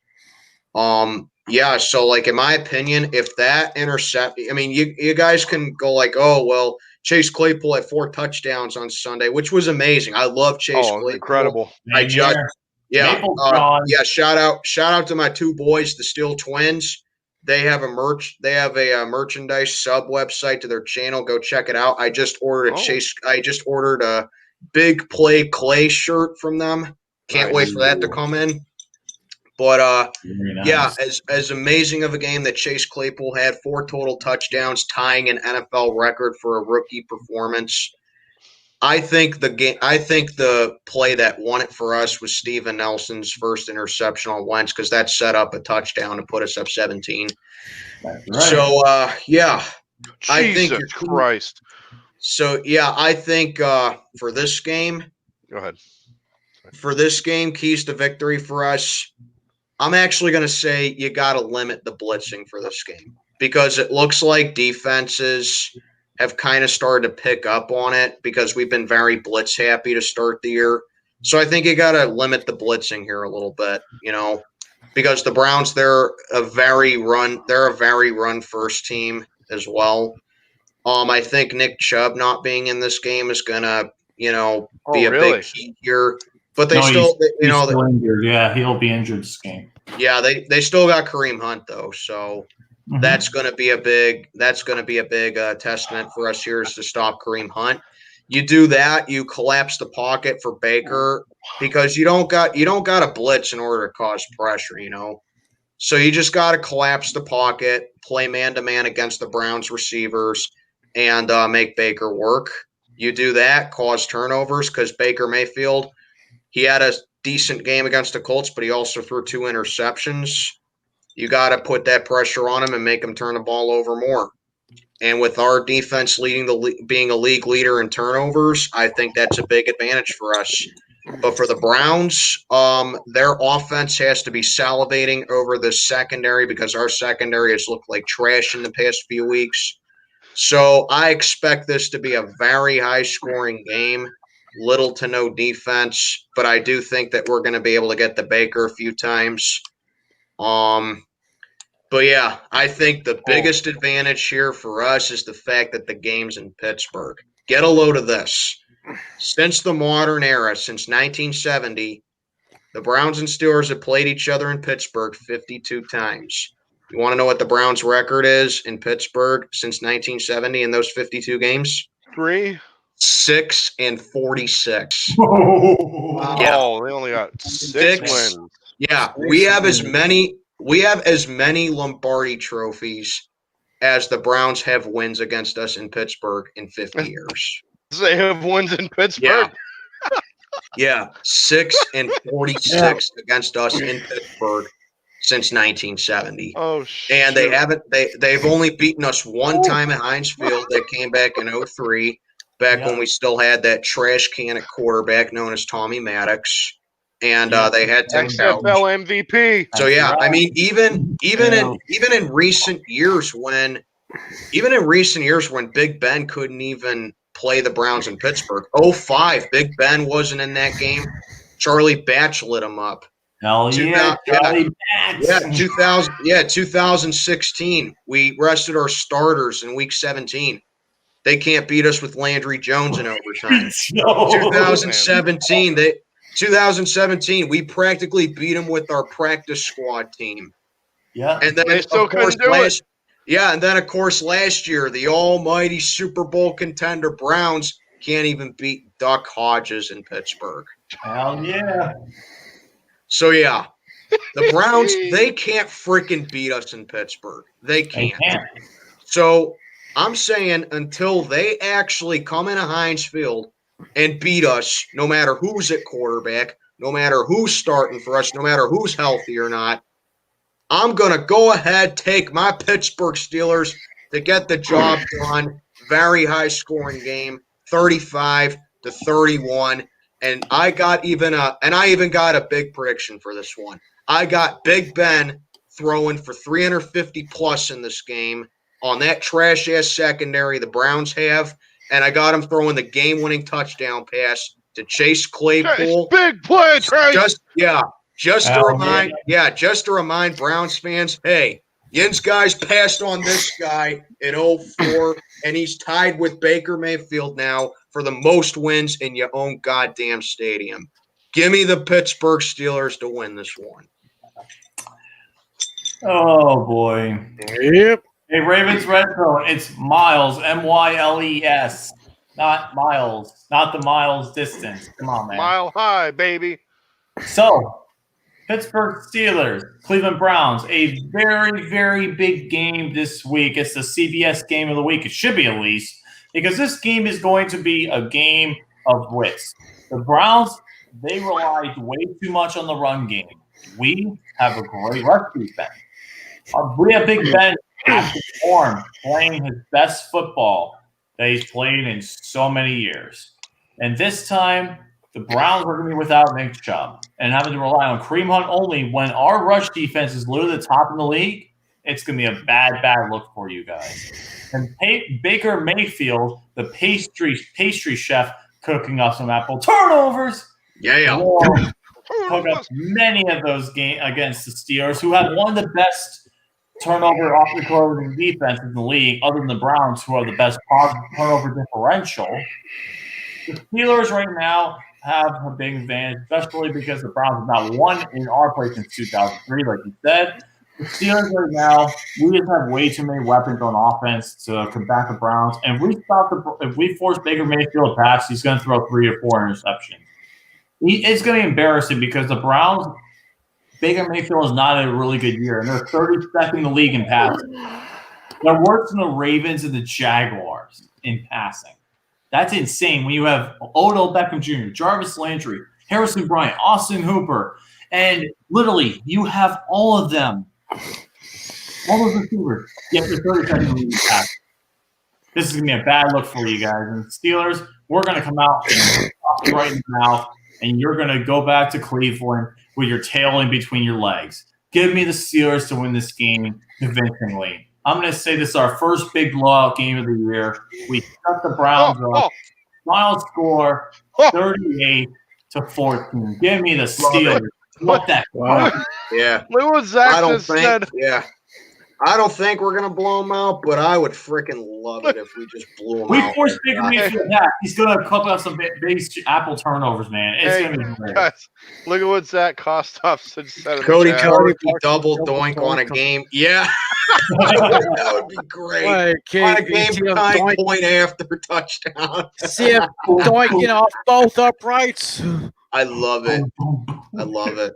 Yeah, so like in my opinion, if that intercept, I mean, you guys can go like, oh well, Chase Claypool had 4 touchdowns on Sunday, which was amazing. I love Chase Claypool. Incredible. Yeah, shout out to my 2 boys, the Steel Twins. They have a merchandise sub website to their channel. Go check it out. I just ordered a Big Play Clay shirt from them. Can't wait for that to come in. But yeah, as amazing of a game that Chase Claypool had, 4 total touchdowns, tying an NFL record for a rookie performance. I think the play that won it for us was Steven Nelson's first interception on Wentz because that set up a touchdown to put us up 17. That's right. So yeah, I think Jesus Christ. So yeah, I think for this game, Go ahead. For this game, keys to victory for us. I'm actually going to say you got to limit the blitzing for this game because it looks like defenses have kind of started to pick up on it because we've been very blitz happy to start the year. So I think you got to limit the blitzing here a little bit, because the Browns, they're a very run first team as well. I think Nick Chubb not being in this game is going to, be a big key here. But they still injured. Yeah, he'll be injured this game. Yeah, they still got Kareem Hunt though, so that's going to be a big testament for us here is to stop Kareem Hunt. You do that, you collapse the pocket for Baker because you don't got a blitz in order to cause pressure, So you just got to collapse the pocket, play man to man against the Browns receivers, and make Baker work. You do that, cause turnovers because Baker Mayfield. He had a decent game against the Colts, but he also threw 2 interceptions. You got to put that pressure on him and make him turn the ball over more. And with our defense being a league leader in turnovers, I think that's a big advantage for us. But for the Browns, their offense has to be salivating over the secondary because our secondary has looked like trash in the past few weeks. So I expect this to be a very high-scoring game. Little to no defense, but I do think that we're going to be able to get to Baker a few times. But yeah, I think the biggest advantage here for us is the fact that the game's in Pittsburgh. Get a load of this. Since the modern era, since 1970, the Browns and Steelers have played each other in Pittsburgh 52 times. You want to know what the Browns' record is in Pittsburgh since 1970 in those 52 games? 3. 6-46. Wow. Yeah. Oh, they only got 6 Six. wins. Yeah, we have as many Lombardi trophies as the Browns have wins against us in Pittsburgh in 50 years. They have wins in Pittsburgh. Yeah, 6-46 against us in Pittsburgh since 1970. Oh, shit. And they've only beaten us one time at Heinz Field. They came back in 03, when we still had that trash can at quarterback known as Tommy Maddox. And they had Tim XFL Couch. MVP. So yeah, I mean, even in recent years when Big Ben couldn't even play the Browns in Pittsburgh, 05, Big Ben wasn't in that game. Charlie Batch lit him up. Hell yeah, Charlie Batch. 2016, we rested our starters in week 17. They can't beat us with Landry Jones in overtime. 2017, we practically beat them with our practice squad team. Yeah. And then They still couldn't do it. Yeah, and then of course last year, the almighty Super Bowl contender Browns can't even beat Duck Hodges in Pittsburgh. Hell yeah. So yeah, the Browns, they can't freaking beat us in Pittsburgh. They can't. So I'm saying until they actually come into Heinz Field and beat us, no matter who's at quarterback, no matter who's starting for us, no matter who's healthy or not, I'm going to go ahead, take my Pittsburgh Steelers to get the job done. Very high scoring game, 35-31. And I even got a big prediction for this one. I got Big Ben throwing for 350 plus in this game on that trash ass secondary the Browns have. And I got him throwing the game-winning touchdown pass to Chase Claypool. Big play, Trace. Just to remind Browns fans, hey, Yin's guys passed on this guy in 04, and he's tied with Baker Mayfield now for the most wins in your own goddamn stadium. Give me the Pittsburgh Steelers to win this one. Oh boy. Yep. Hey, Ravens Red Zone. It's Miles, Myles, not Miles, not the miles distance. Come on, man. Mile high, baby. So, Pittsburgh Steelers, Cleveland Browns, a very, very big game this week. It's the CBS game of the week. It should be at least, because this game is going to be a game of wits. The Browns, they relied way too much on the run game. We have a great rush defense. We have Big Ben active form, playing his best football that he's played in so many years. And this time, the Browns are going to be without Nick Chubb and having to rely on Kareem Hunt only when our rush defense is literally the top in the league. It's going to be a bad, bad look for you guys. And Baker Mayfield, the pastry chef, cooking up some apple turnovers. Will hook up many of those games against the Steelers, who have one of the best turnover off the closing defense in the league, other than the Browns, who are the best turnover differential. The Steelers right now have a big advantage, especially because the Browns have not won in our place since 2003, like you said. The Steelers right now, we just have way too many weapons on offense to combat the Browns. And if we force Baker Mayfield to pass, he's going to throw 3 or 4 interceptions. It's going to be embarrassing because the Browns, Baker Mayfield is not a really good year, and they're 32nd in the league in passing. They're worse than the Ravens and the Jaguars in passing. That's insane when you have Odell Beckham Jr., Jarvis Landry, Harrison Bryant, Austin Hooper, and literally you have all of them. All those receivers. Yet they're 32nd in the league in passing. This is going to be a bad look for you guys. And the Steelers, we're going to come out and talk you right in the mouth, and you're going to go back to Cleveland with your tail in between your legs. Give me the Steelers to win this game convincingly. I'm going to say this is our first big blowout game of the year. We shut the Browns up. Final score, 38-14. Give me the Steelers. What that? Yeah. Look what Zach just said. Yeah. I don't think we're gonna blow them out, but I would freaking love it if we just blew them We out. forced Baker Mayfield back. He's gonna cook up some base apple turnovers, man. It's Hey, gonna be great. guys, look at what Zach Kostoff said in the Cody chat. Parkey double doink on a game. Yeah, that would be great. On a game-tying point after touchdown. See him doinking off both uprights. I love it. I love it.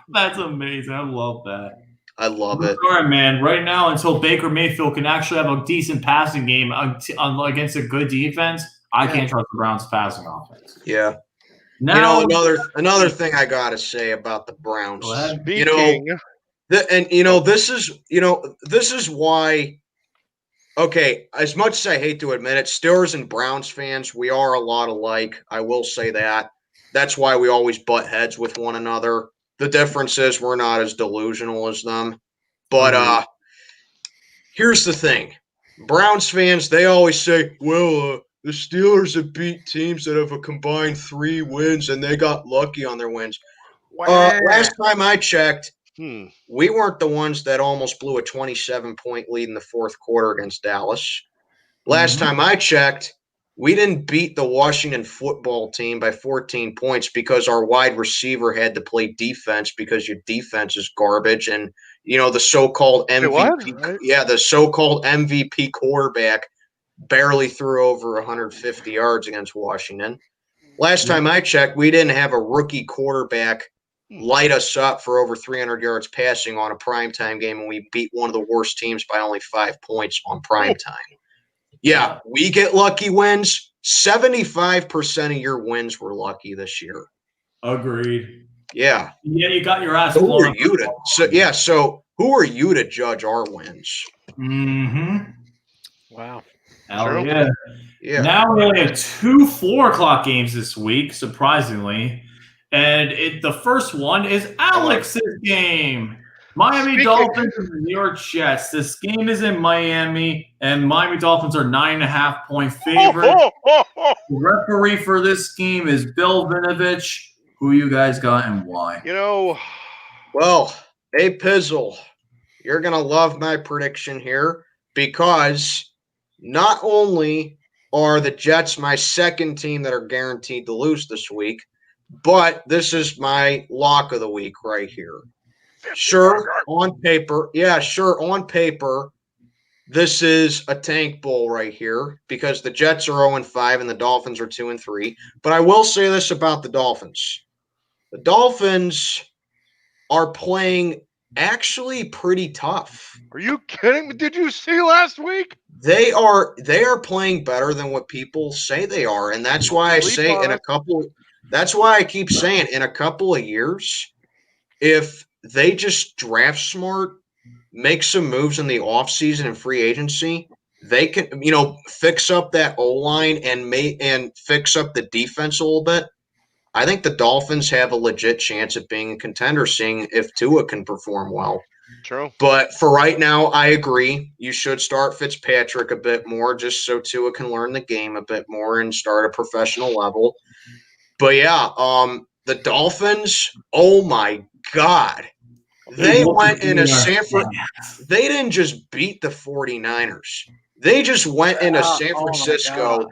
That's amazing. I love that. I love it. All right, man. Right now, until Baker Mayfield can actually have a decent passing game against a good defense, I can't trust the Browns' passing offense. Yeah. Now, another thing I gotta say about the Browns. Go ahead. This is why. Okay, as much as I hate to admit it, Steelers and Browns fans, we are a lot alike. I will say that. That's why we always butt heads with one another. The difference is we're not as delusional as them. But here's the thing. Browns fans, they always say, well, the Steelers have beat teams that have a combined 3 wins, and they got lucky on their wins. Last time I checked, we weren't the ones that almost blew a 27-point lead in the fourth quarter against Dallas. Last time I checked, we didn't beat the Washington football team by 14 points because our wide receiver had to play defense because your defense is garbage. And, the so-called MVP, the so-called MVP quarterback barely threw over 150 yards against Washington. Last time I checked, we didn't have a rookie quarterback light us up for over 300 yards passing on a primetime game, and we beat one of the worst teams by only 5 points on primetime. Yeah, we get lucky wins. 75% of your wins were lucky this year. Agreed. Yeah. Yeah, you got your ass. So who are you to judge our wins? Mm-hmm. Wow. Hell yeah. Yeah. Now we only have 2 4:00 games this week, surprisingly. And the first one is Alex's game. Miami Dolphins and the New York Jets. This game is in Miami, and Miami Dolphins are 9.5-point favorite. The referee for this game is Bill Vinovich. Who you guys got and why? Well, hey, Pizzle, you're going to love my prediction here because not only are the Jets my second team that are guaranteed to lose this week, but this is my lock of the week right here. Sure, on paper, this is a tank bowl right here because the Jets are 0-5 and the Dolphins are 2-3. But I will say this about the Dolphins. The Dolphins are playing actually pretty tough. Are you kidding me? Did you see last week? They are playing better than what people say they are, and that's why I say that's why I keep saying in a couple of years, if they just draft smart, make some moves in the offseason and free agency, they can, fix up that O-line and fix up the defense a little bit. I think the Dolphins have a legit chance at being a contender, seeing if Tua can perform well. True. But for right now, I agree. You should start Fitzpatrick a bit more just so Tua can learn the game a bit more and start at a professional level. But yeah, the Dolphins, oh my God. They went into they didn't just beat the 49ers. They just went into San Francisco.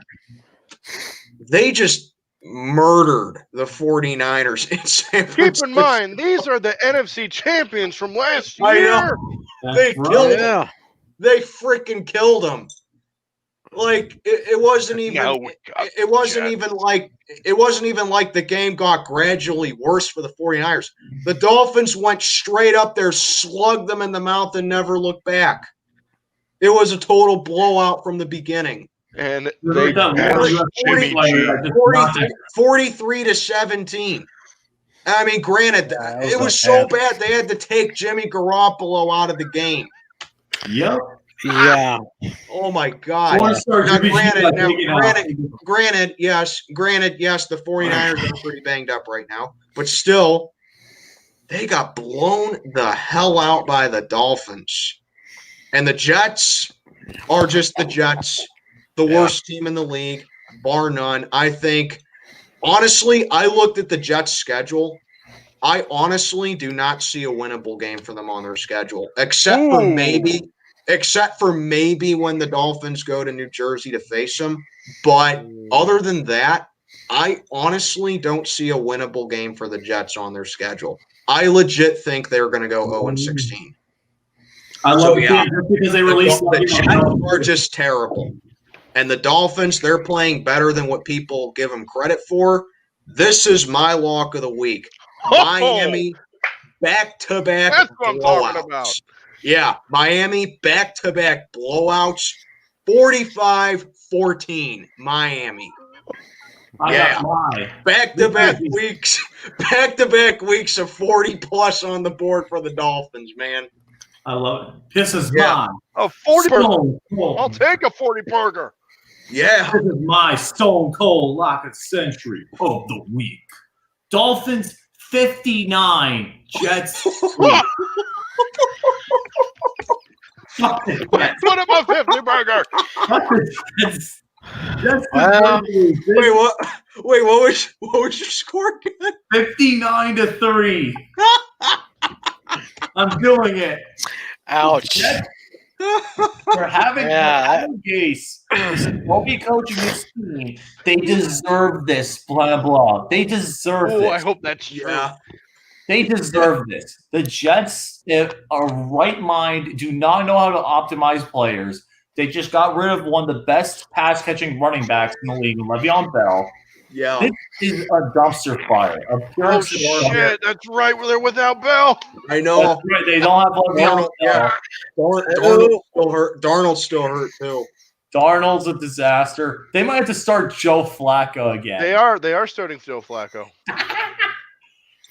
They just murdered the 49ers in San Francisco. Keep in mind, these are the NFC champions from last year. I know. They killed them. They freaking killed them. Like it wasn't even like the game got gradually worse for the 49ers. The Dolphins went straight up there, slugged them in the mouth, and never looked back. It was a total blowout from the beginning. And they 43-17. I mean, granted, it was so bad they had to take Jimmy Garoppolo out of the game. Yep. Yeah. Oh my God. Granted, yes, the 49ers are pretty banged up right now, but still, they got blown the hell out by the Dolphins. And the Jets are just the Jets, the worst team in the league, bar none. I think, honestly, I looked at the Jets' schedule. I honestly do not see a winnable game for them on their schedule, except for maybe when the Dolphins go to New Jersey to face them. But other than that, I honestly don't see a winnable game for the Jets on their schedule. I legit think they're going to go 0-16. I love it just because they released the Jets are just terrible. And the Dolphins, they're playing better than what people give them credit for. This is my lock of the week. Miami back-to-back That's what I'm talking blowouts. about. Yeah, Miami back-to-back blowouts. 45-14, Miami. Back-to-back weeks of 40-plus on the board for the Dolphins, man. I love it. This is mine. A 40 burger. I'll take a 40 burger. Yeah. This is my Stone Cold Lock of Century of the week. Dolphins 59, Jets 3. Put up a 50 burger. Wait, what was your score again? 59-3. I'm doing it. Ouch. For having Adam Gase won't be coaching this team. They deserve this. Blah blah. They deserve this. I hope that's true. Yeah. They deserve this. The Jets, if a right mind, do not know how to optimize players. They just got rid of one of the best pass-catching running backs in the league, Le'Veon Bell. Yeah. This is a dumpster fire. Oh, shit. That's right. They're without Bell. I know. That's right. They don't have Le'Veon Bell. Darnold's still hurt, too. Darnold's a disaster. They might have to start Joe Flacco again. They are starting Joe Flacco.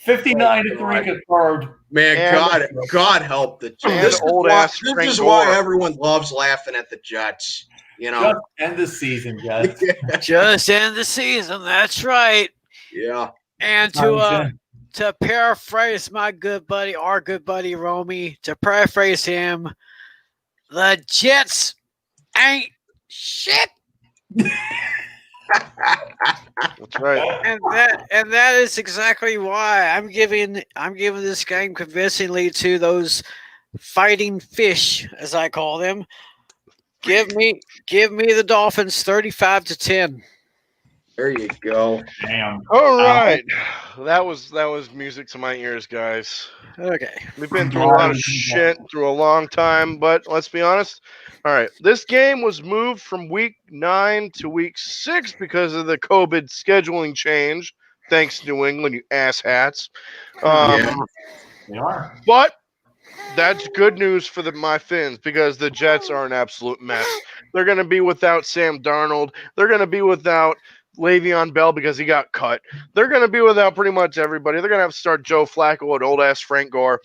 59-3 confirmed. Man, God help the Jets. This is why everyone loves laughing at the Jets. You know, just end the season, Jets. Just end the season. That's right. Yeah. And to paraphrase our good buddy Romy, to paraphrase him, the Jets ain't shit. That's right. And that is exactly why I'm giving this game convincingly to those fighting fish, as I call them. Give me the Dolphins 35-10. There you go. Damn. All right. That was music to my ears, guys. Okay. We've been through a lot of shit through a long time, but let's be honest. All right. This game was moved from week 9 to week 6 because of the COVID scheduling change. Thanks to New England, you asshats. They are. But that's good news for my Finns because the Jets are an absolute mess. They're going to be without Sam Darnold. They're going to be without Le'Veon Bell because he got cut. They're going to be without pretty much everybody. They're going to have to start Joe Flacco and old-ass Frank Gore.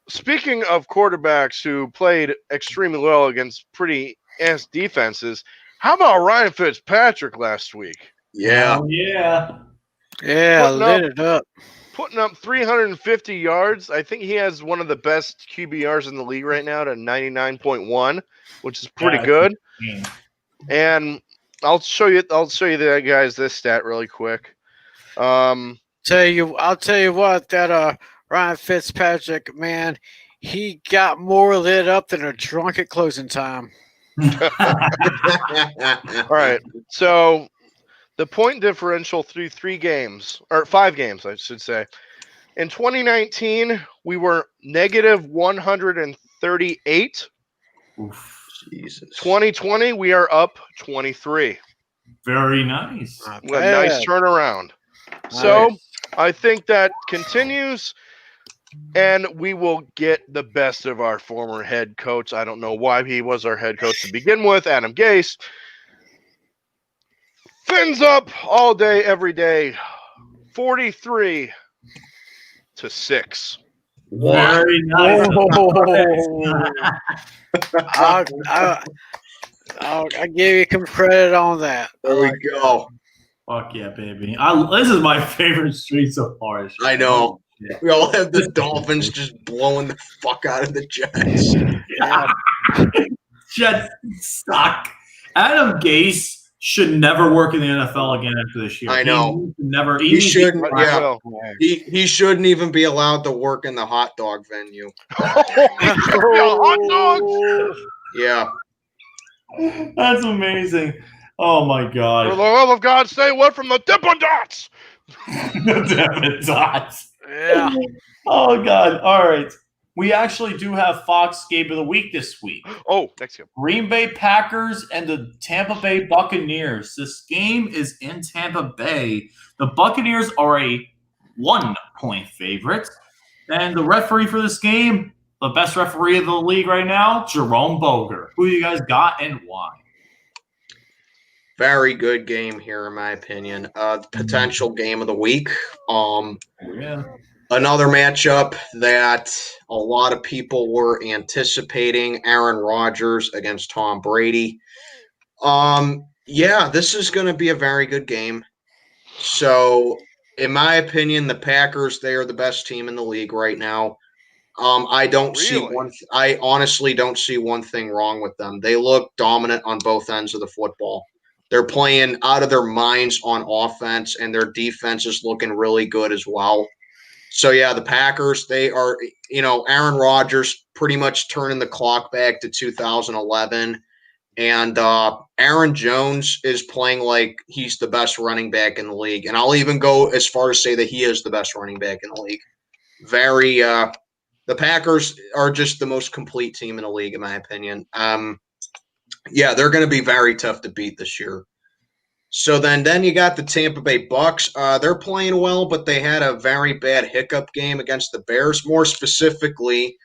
Speaking of quarterbacks who played extremely well against pretty ass defenses, how about Ryan Fitzpatrick last week? Yeah. Oh, yeah. Yeah, lit it up. Putting up 350 yards. I think he has one of the best QBRs in the league right now at 99.1, which is pretty good. And I'll show you that guys this stat really quick. I'll tell you what, that Ryan Fitzpatrick, man, he got more lit up than a drunk at closing time. All right. So the point differential through 5 games, I should say. In 2019, we were negative 138. Oof. Jesus. 2020, we are up 23. Very nice. A nice turnaround. So I think that continues, and we will get the best of our former head coach. I don't know why he was our head coach to begin with, Adam Gase. Fins up all day, every day. 43-6. Very nice. I'll give you some credit on that. There we go. Fuck yeah, baby. This is my favorite street so far. I know. We all have the Dolphins just blowing the fuck out of the Jets. Yeah. Jets suck. Adam Gase should never work in the NFL again after this year. I know. He shouldn't. But Yeah. will. He shouldn't even be allowed to work in the hot dog venue. Hot dogs. Yeah. That's amazing. Oh my For god. the love of God, stay away from the Dippin' Dots. Dippin' Dots. Yeah. Oh god. All right. We actually do have Fox Game of the Week this week. Oh, next game. Green Bay Packers and the Tampa Bay Buccaneers. This game is in Tampa Bay. The Buccaneers are a 1-point favorite. And the referee for this game, the best referee of the league right now, Jerome Boger. Who you guys got and why? Very good game here, in my opinion. Potential game of the week. Yeah. Another matchup that a lot of people were anticipating, Aaron Rodgers against Tom Brady. Yeah, this is going to be a very good game. So, in my opinion, the Packers, they are the best team in the league right now. I honestly don't see one thing wrong with them. They look dominant on both ends of the football. They're playing out of their minds on offense, and their defense is looking really good as well. So, yeah, the Packers, they are, Aaron Rodgers pretty much turning the clock back to 2011. And Aaron Jones is playing like he's the best running back in the league. And I'll even go as far as say that he is the best running back in the league. The Packers are just the most complete team in the league, in my opinion. Yeah, they're going to be very tough to beat this year. So then you got the Tampa Bay Bucks. They're playing well, but they had a very bad hiccup game against the Bears. More specifically,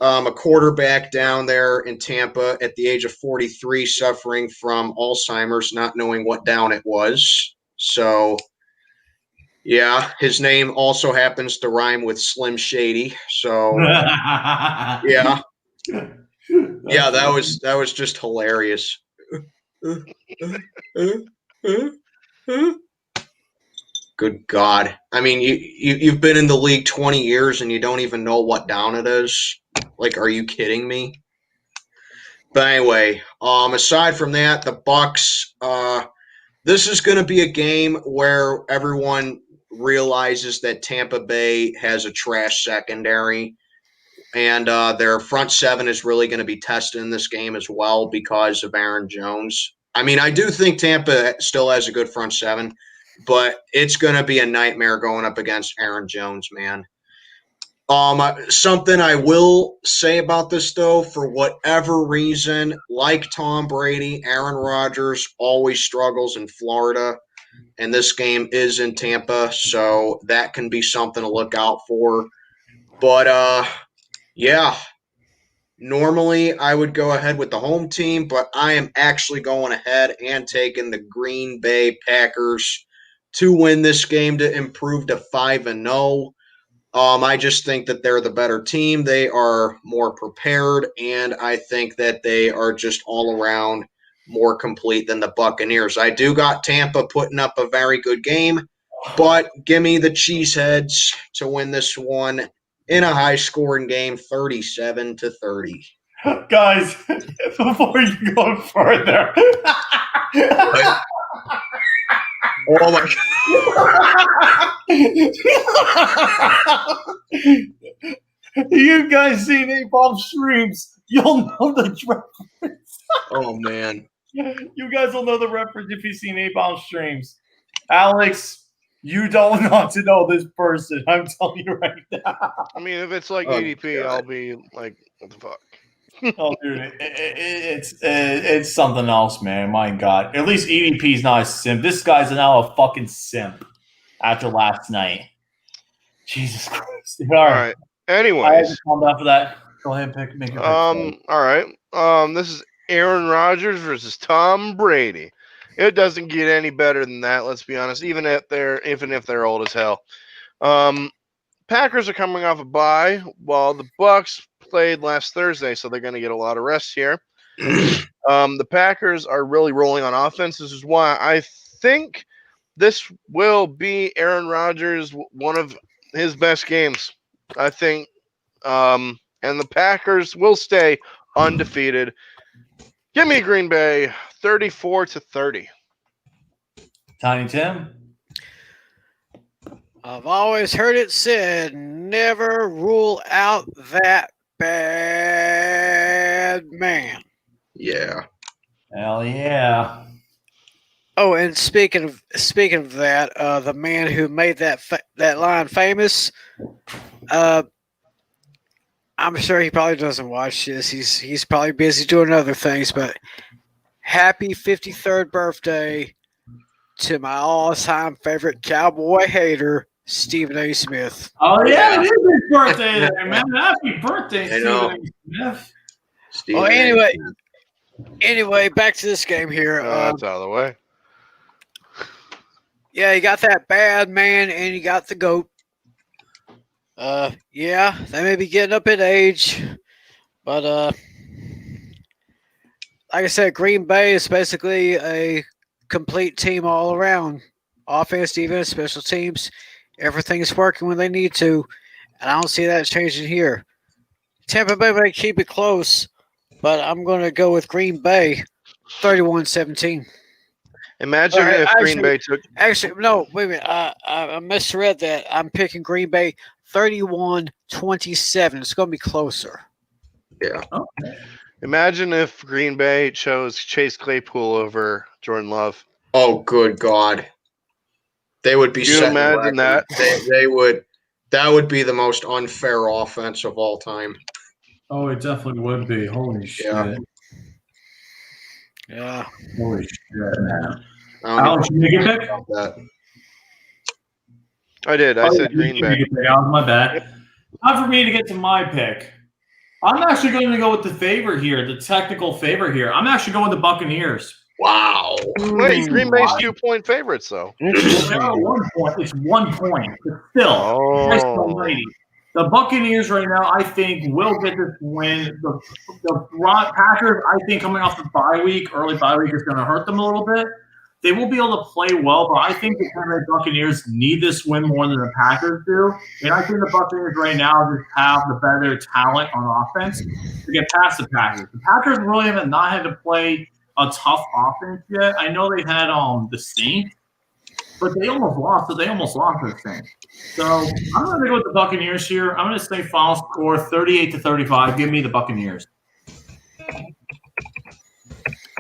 a quarterback down there in Tampa at the age of 43 suffering from Alzheimer's, not knowing what down it was. So, yeah, his name also happens to rhyme with Slim Shady. So, yeah. Yeah, that was just hilarious. Good God. I mean, you've been in the league 20 years and you don't even know what down it is? Like, are you kidding me? But anyway, aside from that, the Bucks, this is going to be a game where everyone realizes that Tampa Bay has a trash secondary. And their front seven is really going to be tested in this game as well because of Aaron Jones. I mean, I do think Tampa still has a good front seven, but it's going to be a nightmare going up against Aaron Jones, man. Something I will say about this, though, for whatever reason, like Tom Brady, Aaron Rodgers always struggles in Florida, and this game is in Tampa, so that can be something to look out for. But, yeah, normally I would go ahead with the home team, but I am actually going ahead and taking the Green Bay Packers to win this game to improve to 5-0. I just think that they're the better team. They are more prepared, and I think that they are just all around more complete than the Buccaneers. I do got Tampa putting up a very good game, but give me the Cheeseheads to win this one in a high-scoring game, 37-30. Guys, before you go further. Oh my God. You guys seen Napalm Streams, you'll know the reference. Oh man. You guys will know the reference if you've seen Napalm Streams. Alex, you don't want to know this person. I'm telling you right now. I mean, if it's like Oh, ADP, God. I'll be like, what the fuck? Oh, dude, it's something else, man. My God, at least EDP's not a simp. This guy's now a fucking simp after last night. Jesus Christ! All All right. right. Anyways, After that, go ahead and make your pick. all right. This is Aaron Rodgers versus Tom Brady. It doesn't get any better than that. Let's be honest. Even if they're old as hell. Packers are coming off a bye, while the Bucks played last Thursday, so they're going to get a lot of rest here. The Packers are really rolling on offense. This is why I think this will be Aaron Rodgers, one of his best games. I think, and the Packers will stay undefeated. Give me Green Bay, 34-30. Tiny Tim. I've always heard it said, never rule out that bad man. Yeah. Hell yeah. Oh, and speaking of that, the man who made that line famous, I'm sure he probably doesn't watch this. He's probably busy doing other things, but happy 53rd birthday to my all-time favorite cowboy hater, Stephen A. Smith. Oh yeah, it is his birthday there, man. Happy birthday, I know. Stephen A. Smith. Stephen Oh, A. anyway, back to this game here. That's out of the way. Yeah, you got that bad man, and you got the GOAT. Yeah, they may be getting up in age, but like I said, Green Bay is basically a complete team all around. Offense, defense, special teams, everything's working when they need to, and I don't see that changing here. Tampa Bay may keep it close, but I'm going to go with Green Bay, 31-17. Imagine Alright, if Green Bay took. Actually, no, wait a minute. I misread that. I'm picking Green Bay 31-27. It's going to be closer. Yeah. Imagine if Green Bay chose Chase Claypool over Jordan Love. Oh, good God. They would be Can you setting imagine records. that? They would. That would be the most unfair offense of all time. Oh, it definitely would be. Holy shit. Yeah. Yeah. Holy shit, man. I don't Alex, you make a pick? know about that. I did. I said You Green can Bay. make a pick. Alex, my bad. Time for me to get to my pick. I'm actually going to go with the favorite here, the technical favorite here. I'm actually going with the Buccaneers. Wow. Wait, Green Bay's 2-point favorites, though. They're at 1 point. It's 1 point, but still, Christ almighty. The Buccaneers right now, I think, will get this win. The Packers, I think, coming off the bye week, early bye week, is going to hurt them a little bit. They will be able to play well, but I think the Tampa Bay Buccaneers need this win more than the Packers do. And I think the Buccaneers right now just have the better talent on offense to get past the Packers. The Packers really haven't not had to play a tough offense yet. I know they had the Saints, but they almost lost. So they almost lost to the Saints. So I'm going to go with the Buccaneers here. I'm going to say final score 38-35. Give me the Buccaneers.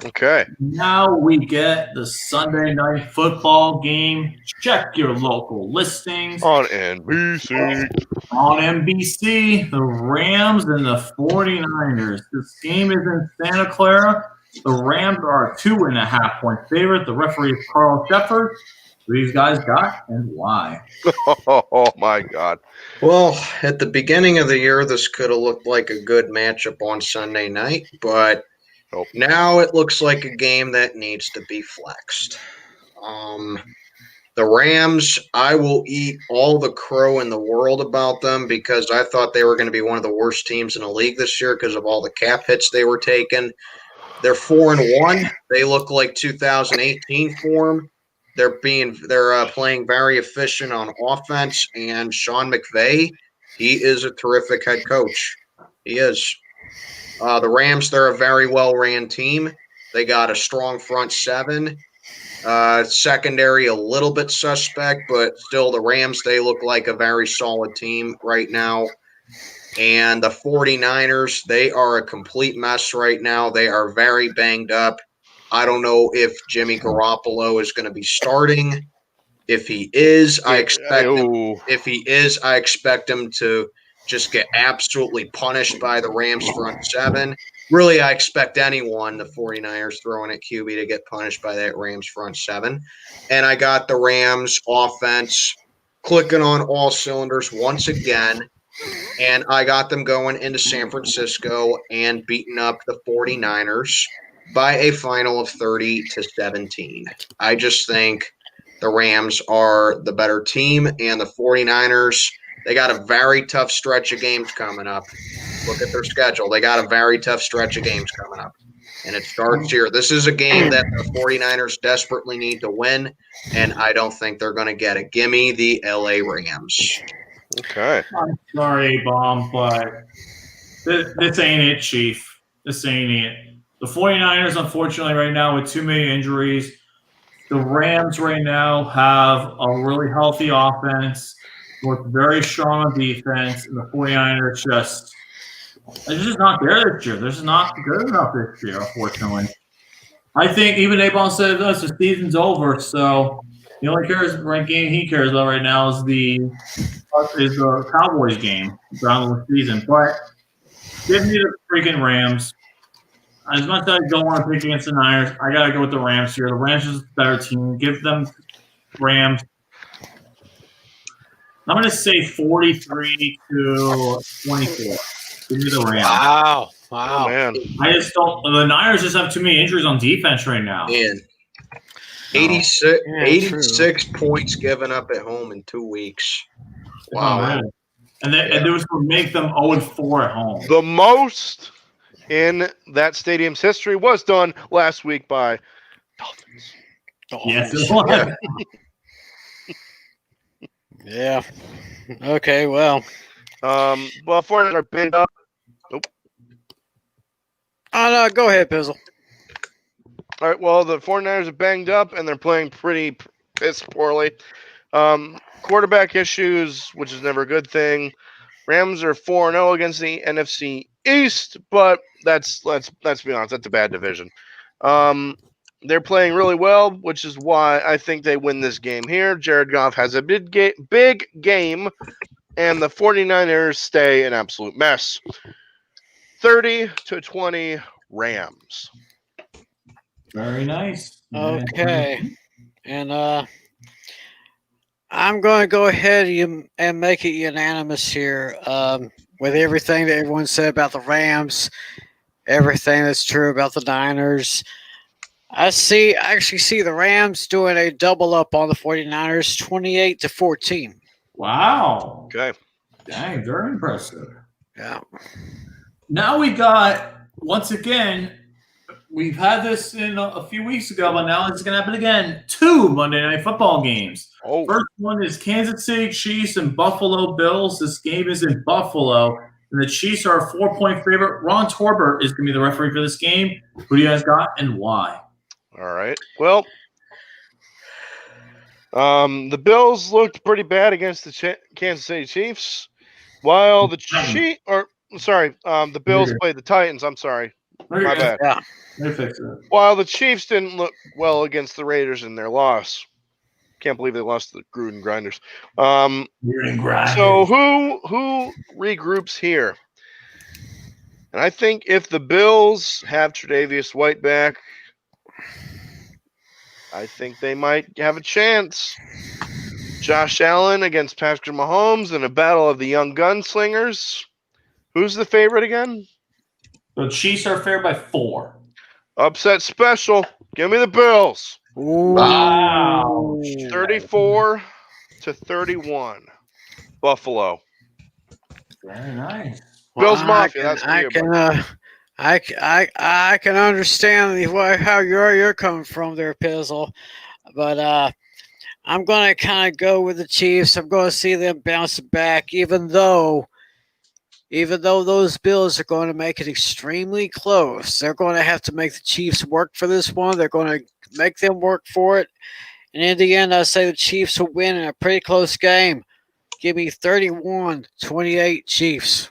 Okay. Now we get the Sunday night football game. Check your local listings. On NBC. On NBC, the Rams and the 49ers. This game is in Santa Clara. The Rams are a 2.5-point favorite. The referee is Carl Shepard. Who these guys got and why? Oh, my God. Well, at the beginning of the year, this could have looked like a good matchup on Sunday night, but now it looks like a game that needs to be flexed. The Rams, I will eat all the crow in the world about them because I thought they were going to be one of the worst teams in the league this year because of all the cap hits they were taking. They're 4-1. They look like 2018 form. They're playing very efficient on offense, and Sean McVay, he is a terrific head coach. He is. The Rams, they're a very well-ran team. They got a strong front seven. Secondary, a little bit suspect, but still the Rams, they look like a very solid team right now. And the 49ers, they are a complete mess right now. They are very banged up. I don't know if Jimmy Garoppolo is going to be starting. If he is, I expect him to just get absolutely punished by the Rams front seven. Really, I expect anyone, the 49ers throwing at QB, to get punished by that Rams front seven. And I got the Rams offense clicking on all cylinders once again. And I got them going into San Francisco and beating up the 49ers by a final of 30-17. I just think the Rams are the better team, and the 49ers, they got a very tough stretch of games coming up. Look at their schedule. They got a very tough stretch of games coming up. And it starts here. This is a game that the 49ers desperately need to win, and I don't think they're going to get it. Give me the LA Rams. Okay. I'm sorry, A-Bomb, but this ain't it, Chief. This ain't it. The 49ers, unfortunately, right now with too many injuries, the Rams right now have a really healthy offense with very strong defense, and the 49ers they're just not there this year. They're just not good enough this year, unfortunately. I think even A-Ball said this, the season's over, so the only game he cares about right now is the Cowboys game around the season. But give me the freaking Rams. As much as I don't want to pick against the Niners, I got to go with the Rams here. The Rams is a better team. Give them Rams. I'm going to say 43-24. Give me the Rams. Wow. Oh, man. I just don't. The Niners just have too many injuries on defense right now. Man, No. 86 points given up at home in 2 weeks. Wow. Man. And it was going to make them 0-4 at home. The most in that stadium's history was done last week by Dolphins. Yes, it was. Yeah. Okay, well. Well, 49ers are banged up. Oh, no, go ahead, Pizzle. All right, well, the 49ers are banged up, and they're playing pretty piss poorly. Quarterback issues, which is never a good thing. Rams are 4-0 against the NFC East, but let's be honest, that's a bad division. They're playing really well, which is why I think they win this game here. Jared Goff has a big game, and the 49ers stay an absolute mess. 30-20 Rams. Very nice. Okay. And I'm going to go ahead and make it unanimous here with everything that everyone said about the Rams, everything that's true about the Niners. I actually see the Rams doing a double up on the 49ers, 28-14. Wow. Okay. Dang, very impressive. Yeah. Now we got, once again, we've had this in a few weeks ago, but now it's going to happen again. 2 Monday Night Football games. Oh, First one is Kansas City Chiefs and Buffalo Bills. This game is in Buffalo, and the Chiefs are a 4-point favorite. Ron Torbert is going to be the referee for this game. Who do you guys got and why? all right. Well, the Bills looked pretty bad against the Kansas City Chiefs, while the Bills played the Titans. I'm sorry. My bad. Yeah. Let me fix it. While the Chiefs didn't look well against the Raiders in their loss. Can't believe they lost to the Gruden Grinders. So who regroups here? And I think if the Bills have Tre'Davious White back, I think they might have a chance. Josh Allen against Patrick Mahomes in a battle of the young gunslingers. Who's the favorite again? The Chiefs are favored by 4. Upset special. Give me the Bills. Wow. 34-31. Buffalo. Very nice. Bills Well, Mafia. That's for you. I can understand how you're coming from there, Pizzle, but I'm going to kind of go with the Chiefs. I'm going to see them bounce back, even though those Bills are going to make it extremely close. They're going to have to make the Chiefs work for this one. They're going to make them work for it. And in the end, I say the Chiefs will win in a pretty close game. Give me 31-28 Chiefs.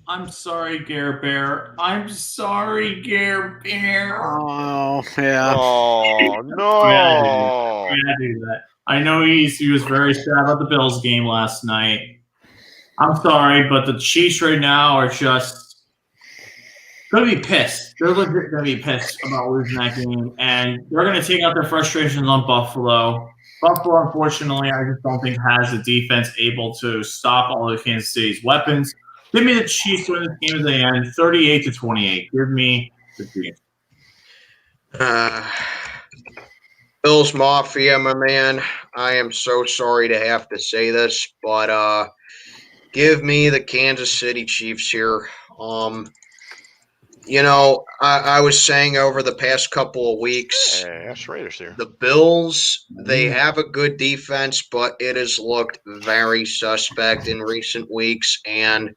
I'm sorry, Gare Bear. I'm sorry, Gare Bear. Oh, yeah. Oh, no. I do that. I know he was very sad about the Bills game last night. I'm sorry, but the Chiefs right now are just going to be pissed. They're legit going to be pissed about losing that game, and they're going to take out their frustrations on Buffalo. Buffalo, unfortunately, I just don't think has a defense able to stop all of Kansas City's weapons. Give me the Chiefs to win this game at the end, 38-28. Give me the Chiefs. Bills Mafia, my man. I am so sorry to have to say this, but give me the Kansas City Chiefs here. I was saying over the past couple of weeks, That's Raiders here. the Bills, they have a good defense, but it has looked very suspect in recent weeks. And,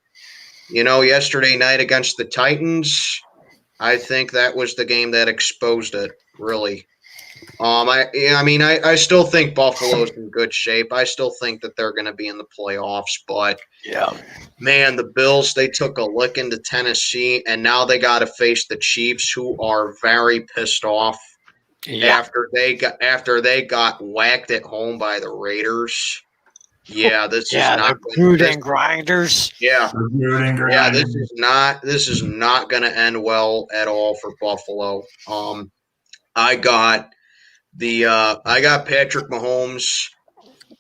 yesterday night against the Titans, I think that was the game that exposed it, really. I still think Buffalo's in good shape. I still think that they're going to be in the playoffs, but Yeah. man, the Bills, they took a lick into Tennessee, and now they got to face the Chiefs, who are very pissed off after they got whacked at home by the Raiders. Yeah, this is not the brooding grinders. Yeah, this is not going to end well at all for Buffalo. I got Patrick Mahomes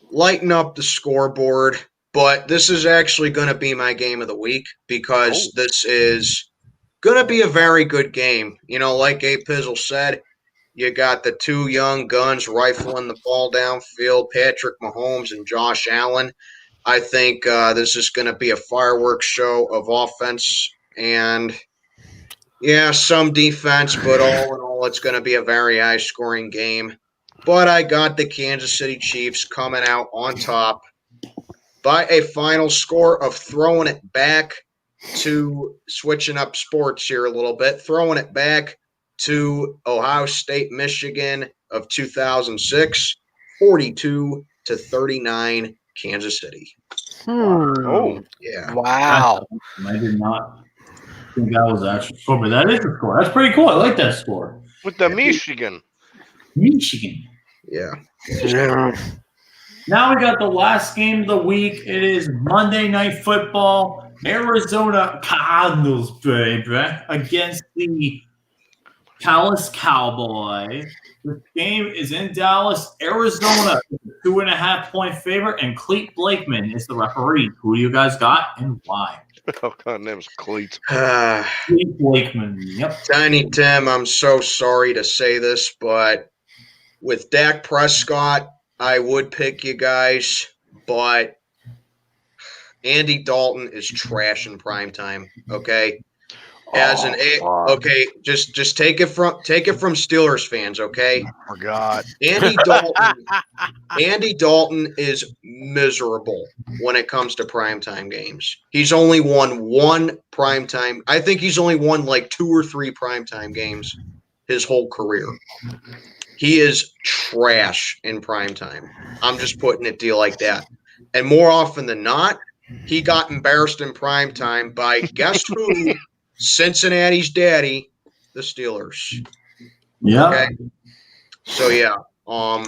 lighting up the scoreboard, but this is actually going to be my game of the week because this is going to be a very good game. You know, like Abe Pizzle said, you got the two young guns rifling the ball downfield, Patrick Mahomes and Josh Allen. I think this is going to be a fireworks show of offense and, yeah, some defense, but all in all, it's going to be a very high-scoring game. But I got the Kansas City Chiefs coming out on top by a final score of throwing it back to switching up sports here a little bit, throwing it back to Ohio State, Michigan of 2006, 42-39, Kansas City. Oh, Yeah. Wow. I did not think that was actually score, but that is a score. That's pretty cool. I like that score. with the Michigan. Michigan. Yeah. Now we got the last game of the week. It is Monday Night Football. Arizona Cardinals, baby, against the Dallas Cowboys. This game is in Dallas, Arizona. 2.5-point favorite, and Clete Blakeman is the referee. Who do you guys got and why? Oh, God, name's Cleat. Clete Blakeman. Yep. Tiny Tim, I'm so sorry to say this, but with Dak Prescott, I would pick you guys, but Andy Dalton is trash in primetime. Okay, just take it from Steelers fans. Okay, Forgot. Andy Dalton is miserable when it comes to primetime games. He's only won one primetime. I think he's only won like 2 or 3 primetime games his whole career. He is trash in primetime. I'm just putting it to you like that. And more often than not, he got embarrassed in primetime by, guess who? Cincinnati's daddy, the Steelers. Yeah. Okay. So, yeah. I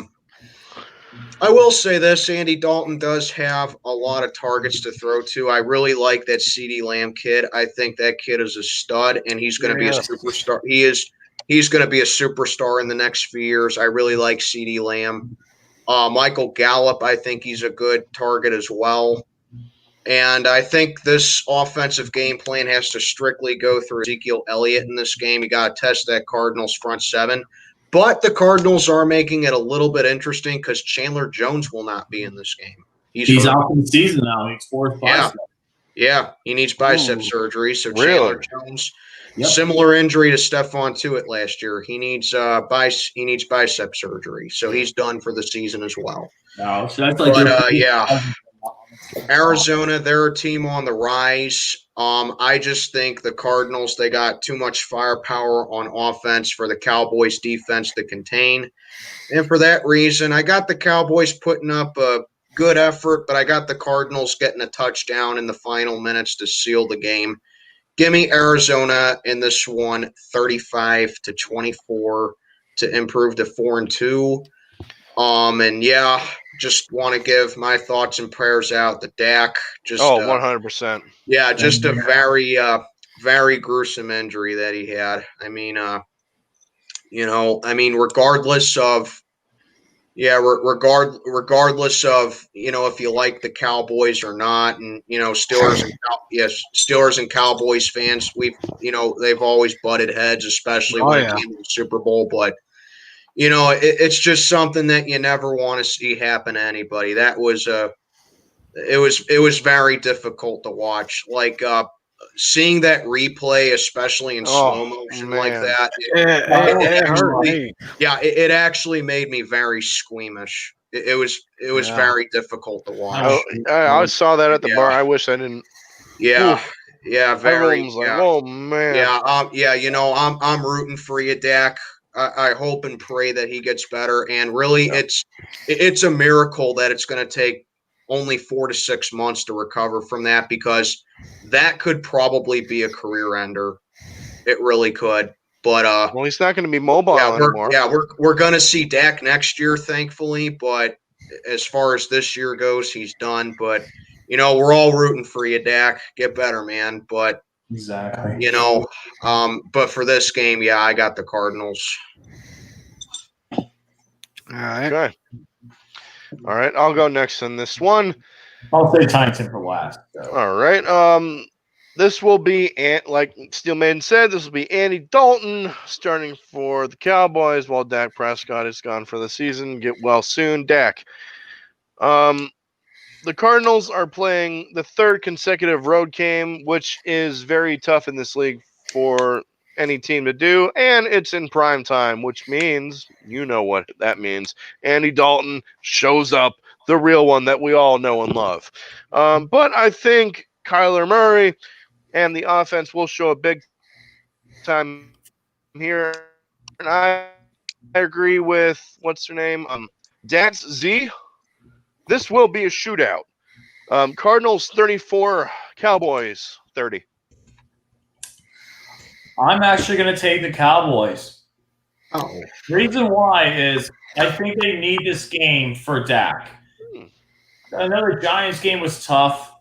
will say this. Andy Dalton does have a lot of targets to throw to. I really like that CeeDee Lamb kid. I think that kid is a stud, and he's going to be a superstar. He's going to be a superstar in the next few years. I really like CeeDee Lamb. Michael Gallup, I think he's a good target as well. And I think this offensive game plan has to strictly go through Ezekiel Elliott in this game. You got to test that Cardinals front seven. But the Cardinals are making it a little bit interesting because Chandler Jones will not be in this game. He's out for the season now. He explores bicep. Yeah, he needs bicep surgery. So really? Chandler Jones, similar injury to Stephon Tuitt last year. He needs bicep surgery. So he's done for the season as well. No, so that's like Arizona, they're a team on the rise. I just think the Cardinals, they got too much firepower on offense for the Cowboys defense to contain. And for that reason, I got the Cowboys putting up a good effort, but I got the Cardinals getting a touchdown in the final minutes to seal the game. Give me Arizona in this one, 35-24 to improve to 4-2. And yeah, just want to give my thoughts and prayers out to Dak. 100%. Yeah, just a very, very gruesome injury that he had. I mean, regardless of, regardless of, if you like the Cowboys or not, and Steelers and Cowboys fans, they've always butted heads, especially when it came to the Super Bowl, but. It's just something that you never want to see happen to anybody. That was it was very difficult to watch. Like seeing that replay, especially in slow motion like that. It actually made me very squeamish. It was very difficult to watch. I saw that at the bar. I wish I didn't. Yeah. Yeah, very. Everyone's like, oh man. Yeah, I'm rooting for you, Dak. I hope and pray that he gets better. And really, it's a miracle that it's going to take only 4 to 6 months to recover from that, because that could probably be a career ender. It really could. But Well, he's not going to be mobile anymore. we're going to see Dak next year, thankfully. But as far as this year goes, he's done. But we're all rooting for you, Dak. Get better, man. But Exactly. but for this game, yeah, I got the Cardinals. All right. Okay. All right, I'll go next on this one. I'll say Tyington for last. So. All right. This will be, like Steel Maiden said, this will be Andy Dalton starting for the Cowboys while Dak Prescott is gone for the season. Get well soon, Dak. The Cardinals are playing the third consecutive road game, which is very tough in this league for any team to do, and it's in prime time, which means, you know what that means. Andy Dalton shows up, the real one that we all know and love. But I think Kyler Murray and the offense will show a big time here. And I agree with, what's her name? Dax Z. This will be a shootout. Cardinals 34, Cowboys 30. I'm actually going to take the Cowboys. Oh, Reason why is I think they need this game for Dak. Another Giants game was tough,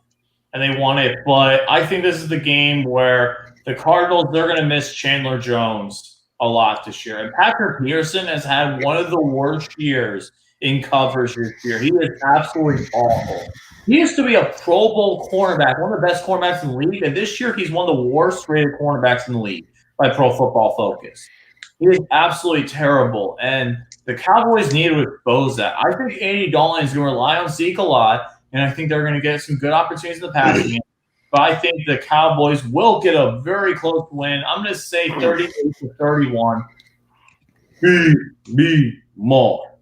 and they won it, but I think this is the game where the Cardinals, they're going to miss Chandler Jones a lot this year. And Patrick Peterson has had one of the worst years in coverage this year. He is absolutely awful. He used to be a Pro Bowl cornerback, one of the best cornerbacks in the league, and this year he's one of the worst rated cornerbacks in the league by Pro Football Focus. He is absolutely terrible, and the Cowboys need to expose that. I think Andy Dalton is going to rely on Zeke a lot, and I think they're going to get some good opportunities in the passing game. But I think the Cowboys will get a very close win. I'm going to say 38-31. Be me more.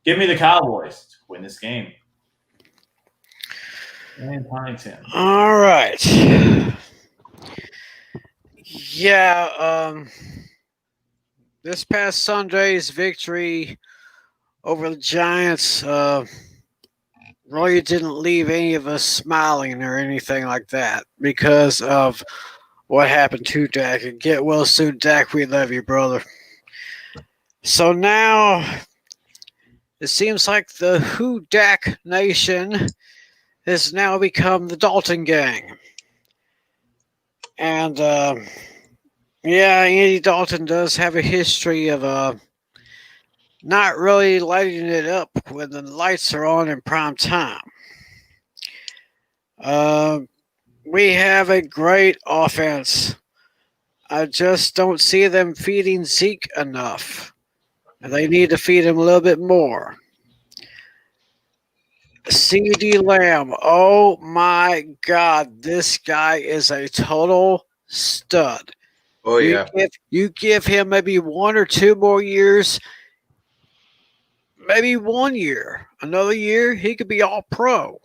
Give me the Cowboys to win this game. And Huntington. All right. Yeah. This past Sunday's victory over the Giants really didn't leave any of us smiling or anything like that because of what happened to Dak. And get well soon, Dak. We love you, brother. So now it seems like the Who Dak Nation has now become the Dalton Gang. And yeah, Andy Dalton does have a history of not really lighting it up when the lights are on in prime time. We have a great offense. I just don't see them feeding Zeke enough. And they need to feed him a little bit more. CeeDee Lamb, oh my God, this guy is a total stud. Oh, yeah. You give him maybe 1 or 2 more years, maybe 1 year, another year, he could be all pro.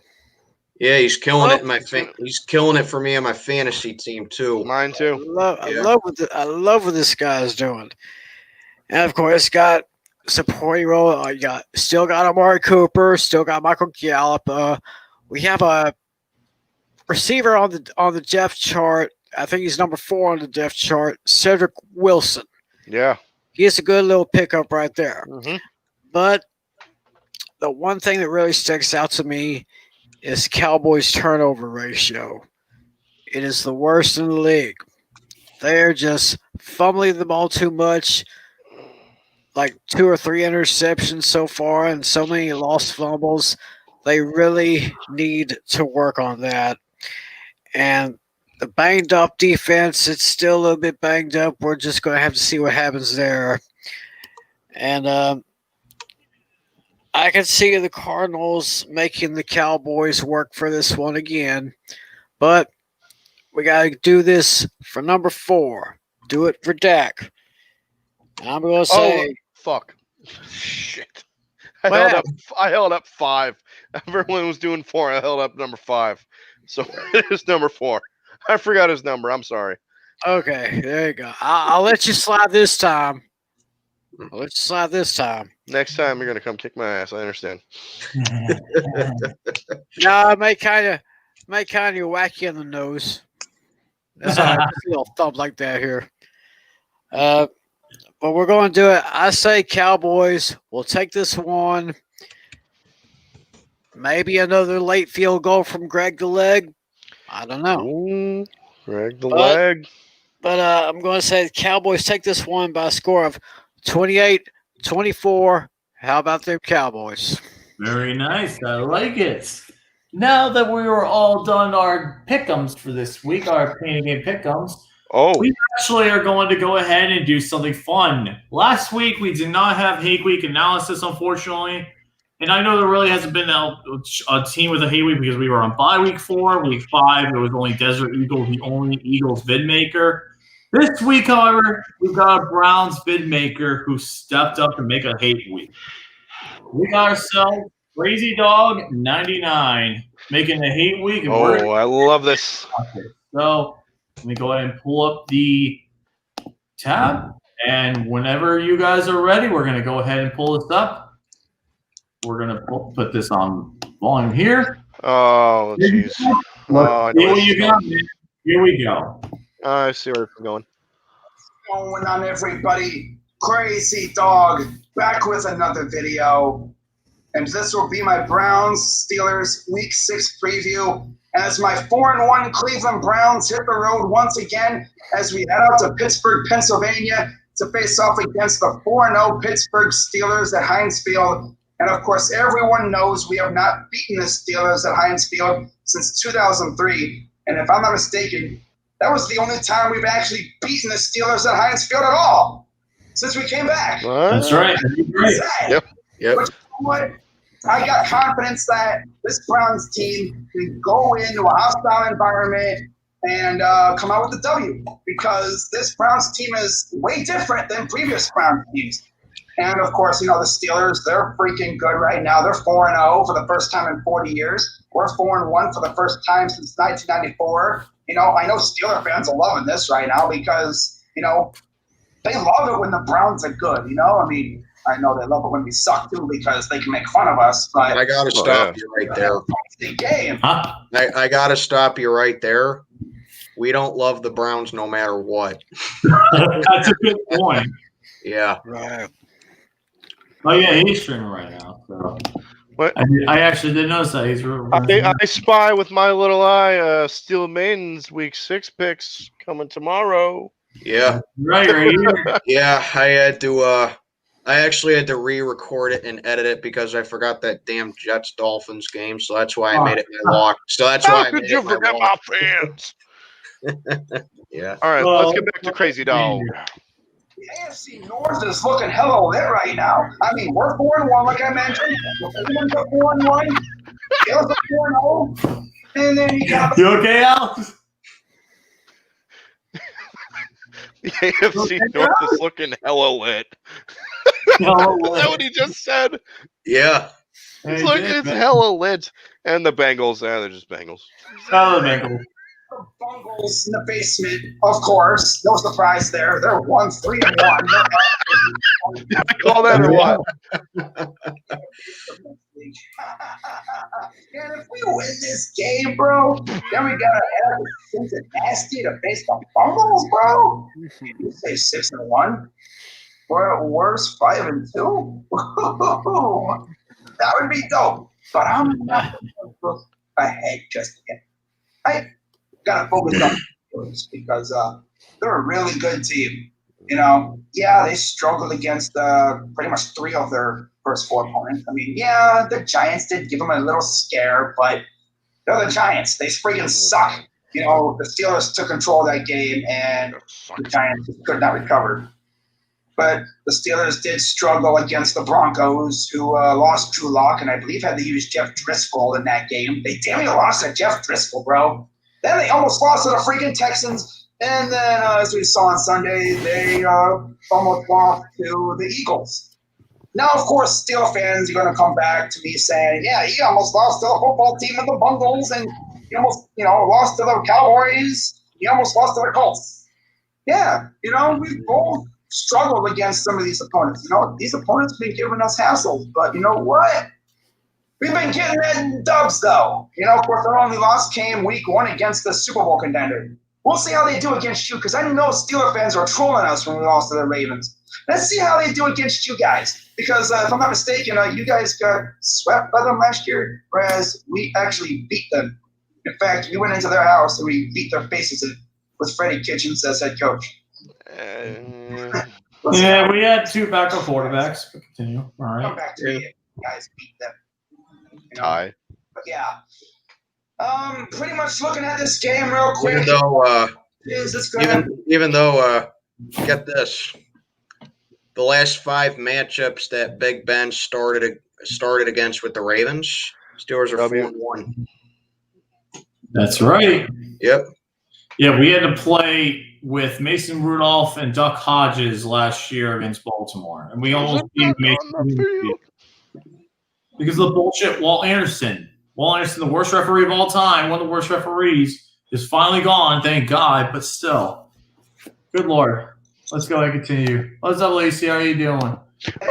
Yeah, he's killing it in he's killing it for me on my fantasy team too. Mine too. I love what this guy is doing. And of course, got supporting role. Still got Amari Cooper, still got Michael Gallup. We have a receiver on the depth chart. I think he's number 4 on the depth chart, Cedric Wilson. Yeah. He's a good little pickup right there. Mm-hmm. But the one thing that really sticks out to me is Cowboys' turnover ratio. It is the worst in the league. They're just fumbling the ball too much, like 2 or 3 interceptions so far and so many lost fumbles. They really need to work on that. And the banged up defense, it's still a little bit banged up. We're just going to have to see what happens there. And I can see the Cardinals making the Cowboys work for this one again. But we got to do this for number 4. Do it for Dak. And I'm going to say... fuck. Shit. I held up 5. Everyone was doing 4. I held up number 5. So it is number 4. I forgot his number. I'm sorry. Okay, there you go. I'll let you slide this time. Let's slide this time. Next time you're gonna come kick my ass. I understand. No, I may kind of wacky on the nose. That's all right. Just a little thump like that here. But we're going to do it. I say Cowboys will take this one. Maybe another late field goal from Greg the Leg. I don't know. Ooh, Greg the Leg. But I'm going to say the Cowboys take this one by a score of 28-24. How about them Cowboys? Very nice. I like it. Now that we were all done our pick'ems for this week, our painting game pick'ems, Oh, we actually are going to go ahead and do something fun. Last week, we did not have Hate Week analysis, unfortunately. And I know there really hasn't been a team with a Hate Week because we were on bye week 4. Week 5, it was only Desert Eagle, the only Eagles vid maker. This week, however, we've got a Browns vid maker who stepped up to make a Hate Week. We got ourselves Crazy Dog 99 making a Hate Week. And I love this. So let me go ahead and pull up the tab. And whenever you guys are ready, we're going to go ahead and pull this up. We're going to put this on volume here. Oh, jeez. Oh, Here you go, man. Here we go. I see where it's going. What's going on, everybody? Crazy Dog back with another video. And this will be my Browns Steelers Week 6 preview. As my 4-1 Cleveland Browns hit the road once again as we head out to Pittsburgh, Pennsylvania to face off against the 4-0 Pittsburgh Steelers at Heinz Field. And of course, everyone knows we have not beaten the Steelers at Heinz Field since 2003. And if I'm not mistaken, that was the only time we've actually beaten the Steelers at Heinz Field at all since we came back. That's right. Yep. But you know what? I got confidence that this Browns team can go into a hostile environment and come out with a W because this Browns team is way different than previous Browns teams. And, of course, you know, the Steelers, they're freaking good right now. They're 4-0 for the first time in 40 years. We're 4-1 for the first time since 1994. You know, I know Steeler fans are loving this right now because, you know, they love it when the Browns are good, you know? I mean, I know they love it when we suck, too, because they can make fun of us. But I got to stop you right there. the game. Huh? I got to stop you right there. We don't love the Browns no matter what. That's a good point. Yeah. Right. Oh, yeah, he's streaming right now. So. What? I actually did notice that. He's I spy with my little eye Steel Maidens Week 6 picks coming tomorrow. Yeah. right here. Yeah, I actually had to re-record it and edit it because I forgot that damn Jets-Dolphins game, so that's why I made it my lock. So that's why I How made could you it my forget lock. my fans? Yeah. All right, Well, let's get back to Crazy Dog. The AFC North is looking hella lit right now. I mean, we're 4-1, like I mentioned. The Ravens are 4-1. Steelers are 4-0. And then you got You okay, Alex? The AFC North is looking hella lit. No, Is that what he just said? Yeah. It's like it's hella lit. And the Bengals, they're just Bengals. Oh, the Bengals. the Bungles in the basement, of course. No surprise there. They're 1-3-1. I call that or what? And if we win this game, bro, then we gotta head up to Cincinnati to face the Bungles, bro. You say 6-1. We're at worst 5-2. That would be dope. But I'm not gonna look ahead just yet. I gotta focus on the because they're a really good team. You know, yeah, they struggled against pretty much 3 of their first 4 opponents. I mean, yeah, the Giants did give them a little scare, but they're the Giants. They freaking suck. You know, the Steelers took control of that game, and the Giants could not recover. But the Steelers did struggle against the Broncos, who lost Drew Lock, and I believe had to use Jeff Driscoll in that game. They damn near lost to Jeff Driscoll, bro. Then they almost lost to the freaking Texans. And then, as we saw on Sunday, they almost lost to the Eagles. Now, of course, Steelers fans are going to come back to me saying, yeah, he almost lost to the football team of the Bungles, and he almost, lost to the Cowboys. He almost lost to the Colts. Yeah, we both struggled against some of these opponents. You know, these opponents have been giving us hassles, but you know what? We've been getting in dubs, though. You know, of course, our only loss came week 1 against the Super Bowl contender. We'll see how they do against you, because I know Steeler fans are trolling us when we lost to the Ravens. Let's see how they do against you guys, because if I'm not mistaken, you guys got swept by them last year, whereas we actually beat them. In fact, we went into their house and we beat their faces in with Freddie Kitchens as head coach. Yeah, we had 2 backup quarterbacks. Continue. All right. Come back to you guys beat them. You know? Tie. But yeah. Pretty much looking at this game real quick. Even though get this, the last 5 matchups that Big Ben started against with the Ravens, Steelers are 4-1. That's right. Yep. Yeah, we had to play with Mason Rudolph and Duck Hodges last year against Baltimore, and we almost beat Mason because of the bullshit. Walt Anderson, the worst referee of all time, one of the worst referees, is finally gone. Thank God, but still, good Lord. Let's go and continue. What's up, Lacey? How are you doing?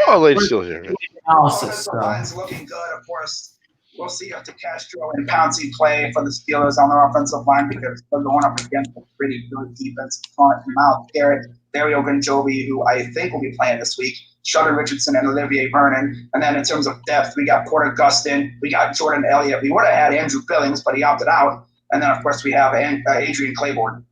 Oh, lady's still here. Offensive line's looking good, of course. We'll see if DeCastro and Pouncey play for the Steelers on their offensive line, because they're going up against a pretty good defensive front. Miles Garrett, Dario Gonjovi, who I think will be playing this week, Sheldon Richardson, and Olivier Vernon. And then in terms of depth, we got Porter Gustin, we got Jordan Elliott. We would have had Andrew Billings, but he opted out. And then, of course, we have Adrian Claiborne.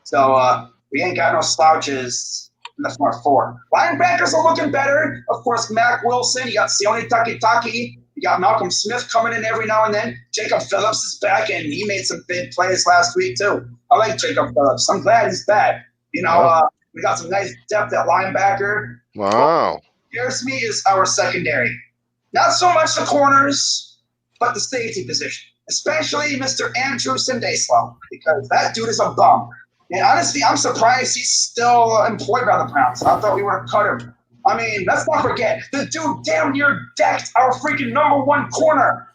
So we ain't got no slouches in the front 4. Linebackers are looking better. Of course, Mac Wilson. You got Sione Takitaki. You got Malcolm Smith coming in every now and then. Jacob Phillips is back, and he made some big plays last week, too. I like Jacob Phillips. I'm glad he's back. You know, we got some nice depth at linebacker. Wow. What scares me is our secondary. Not so much the corners, but the safety position, especially Mr. Andrew Sindeslow, because that dude is a bum. And honestly, I'm surprised he's still employed by the Browns. I thought we would have cut him. I mean, let's not forget, the dude damn near decked our freaking number 1 corner.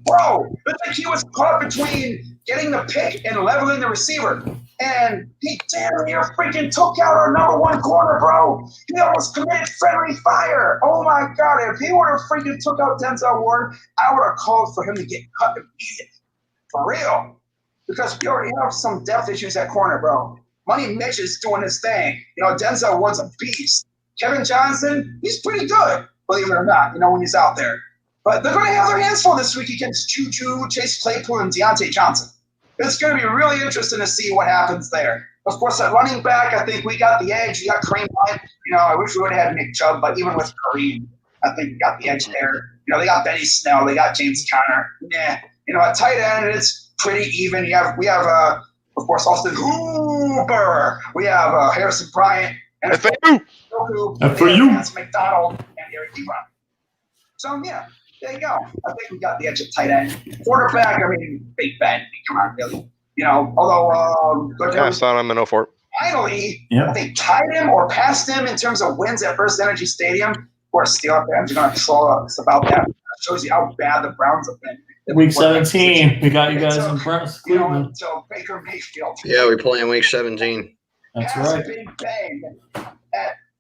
Bro, it's like he was caught between getting the pick and leveling the receiver. And he damn near freaking took out our number 1 corner, bro. He almost committed friendly fire. Oh, my God. If he would have freaking took out Denzel Ward, I would have called for him to get cut immediately. For real. Because we already have some depth issues at corner, bro. Money Mitch is doing his thing. You know, Denzel Ward's a beast. Kevin Johnson, he's pretty good, believe it or not, you know, when he's out there. But they're going to have their hands full this week against Juju, Chase Claypool, and Deontay Johnson. It's going to be really interesting to see what happens there. Of course, at running back, I think we got the edge. We got Kareem Hunt. You know, I wish we would have had Nick Chubb, but even with Kareem, I think we got the edge there. You know, they got Benny Snell. They got James Conner. Nah. You know, at tight end, it's pretty even. We have of course, Austin Hooper. We have Harrison Bryant. And for you, Vance McDonald and Eric Ebron. So yeah, there you go. I think we got the edge of tight end. Quarterback, I mean, Big Ben. Come on, really. You know, although passed on him in 04. Finally, I think tied him or passed him in terms of wins at First Energy Stadium. Of course, Steelers fans are going to troll us about that. That shows you how bad the Browns have been. Week 17, we got you guys impressed. You know, until Baker Mayfield. Yeah, we play in week 17. That's right. Big Bang.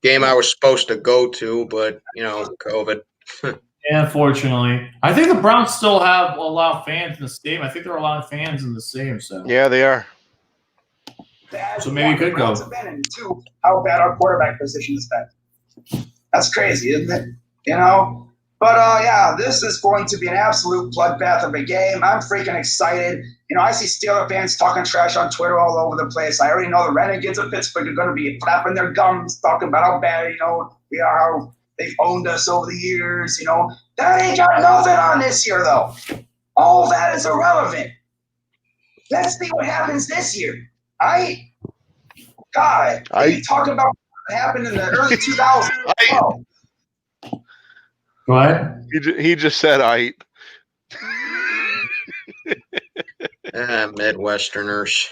Game I was supposed to go to, but, you know, COVID. Yeah, unfortunately. I think the Browns still have a lot of fans in the stadium. I think there are a lot of fans in the stadium. So yeah, they are. So maybe you could go. And 2, how bad our quarterback position is been. That's crazy, isn't it? You know? But, yeah, this is going to be an absolute bloodbath of a game. I'm freaking excited. You know, I see Steeler fans talking trash on Twitter all over the place. I already know the Renegades of Pittsburgh are going to be flapping their gums, talking about how bad, you know, we are, how they've owned us over the years, you know. That ain't got nothing on this year, though. All that is irrelevant. Let's see what happens this year. You talk about what happened in the early 2000s. Go ahead. He just said I. Midwesterners.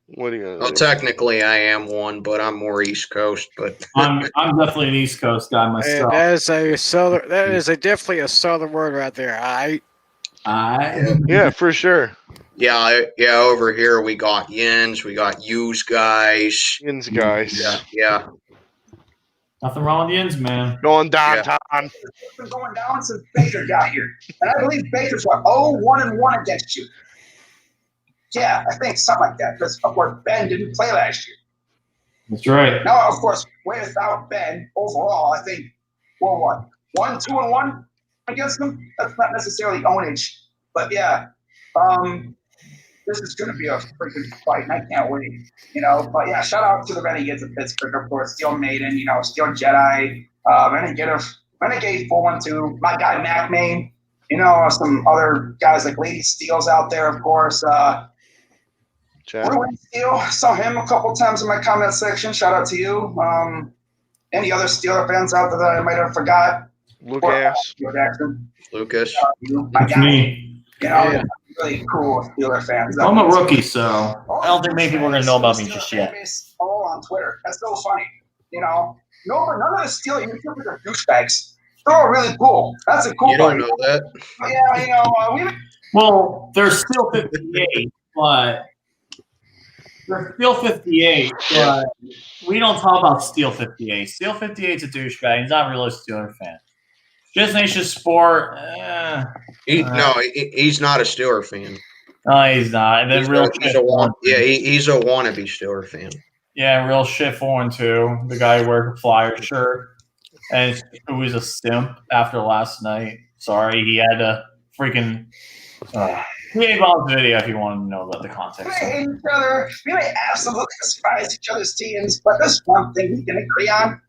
What are you gonna Well, do? technically I am one, but I'm more East Coast. But I'm definitely an East Coast guy myself. That is definitely a southern word right there. Yeah, for sure. Yeah, over here we got Yins, we got Yous guys. Yins guys. Yeah. Nothing wrong with the Yins, man. Going downtown. It's been going down since Baker got here. And I believe Baker's what, 1-1 against you. Yeah, I think something like that. Because, of course, Ben didn't play last year. That's right. Now, of course, without Ben, overall, I think we're what? 1-2-1 against them? That's not necessarily ownage. But yeah, this is going to be a freaking fight, and I can't wait. But yeah, shout out to the Renegades of Pittsburgh, of course, Steel Maiden, Steel Jedi, Renegade 412, my guy Mac Main, some other guys like Lady Steel's out there, of course. Ruin Steel, saw him a couple times in my comment section. Shout out to you. Any other Steeler fans out there that I might have forgot? Lucas. Lucas. My guy. Me. Really cool Steeler fans. I'm a rookie, so I don't think many people are going to know about me just yet. All on Twitter. That's so funny. None of the Steeler YouTubers are douchebags. They're all really cool. That's a cool You don't know that? Yeah, Well, they're still 58, but we don't talk about Steel 58. Steel 58's a douchebag. He's not really a Steeler fan. Just Nation Sport. He's not a Steeler fan. No, he's not. And then he's a wannabe Steeler fan. Yeah, real shit 4-2. The guy who wears a Flyers shirt and who was a simp after last night. Sorry, he had to freaking. He gave on the video if you want to know about the context. We may hate each other. We may absolutely despise each other's teams, but there's one thing we can agree on: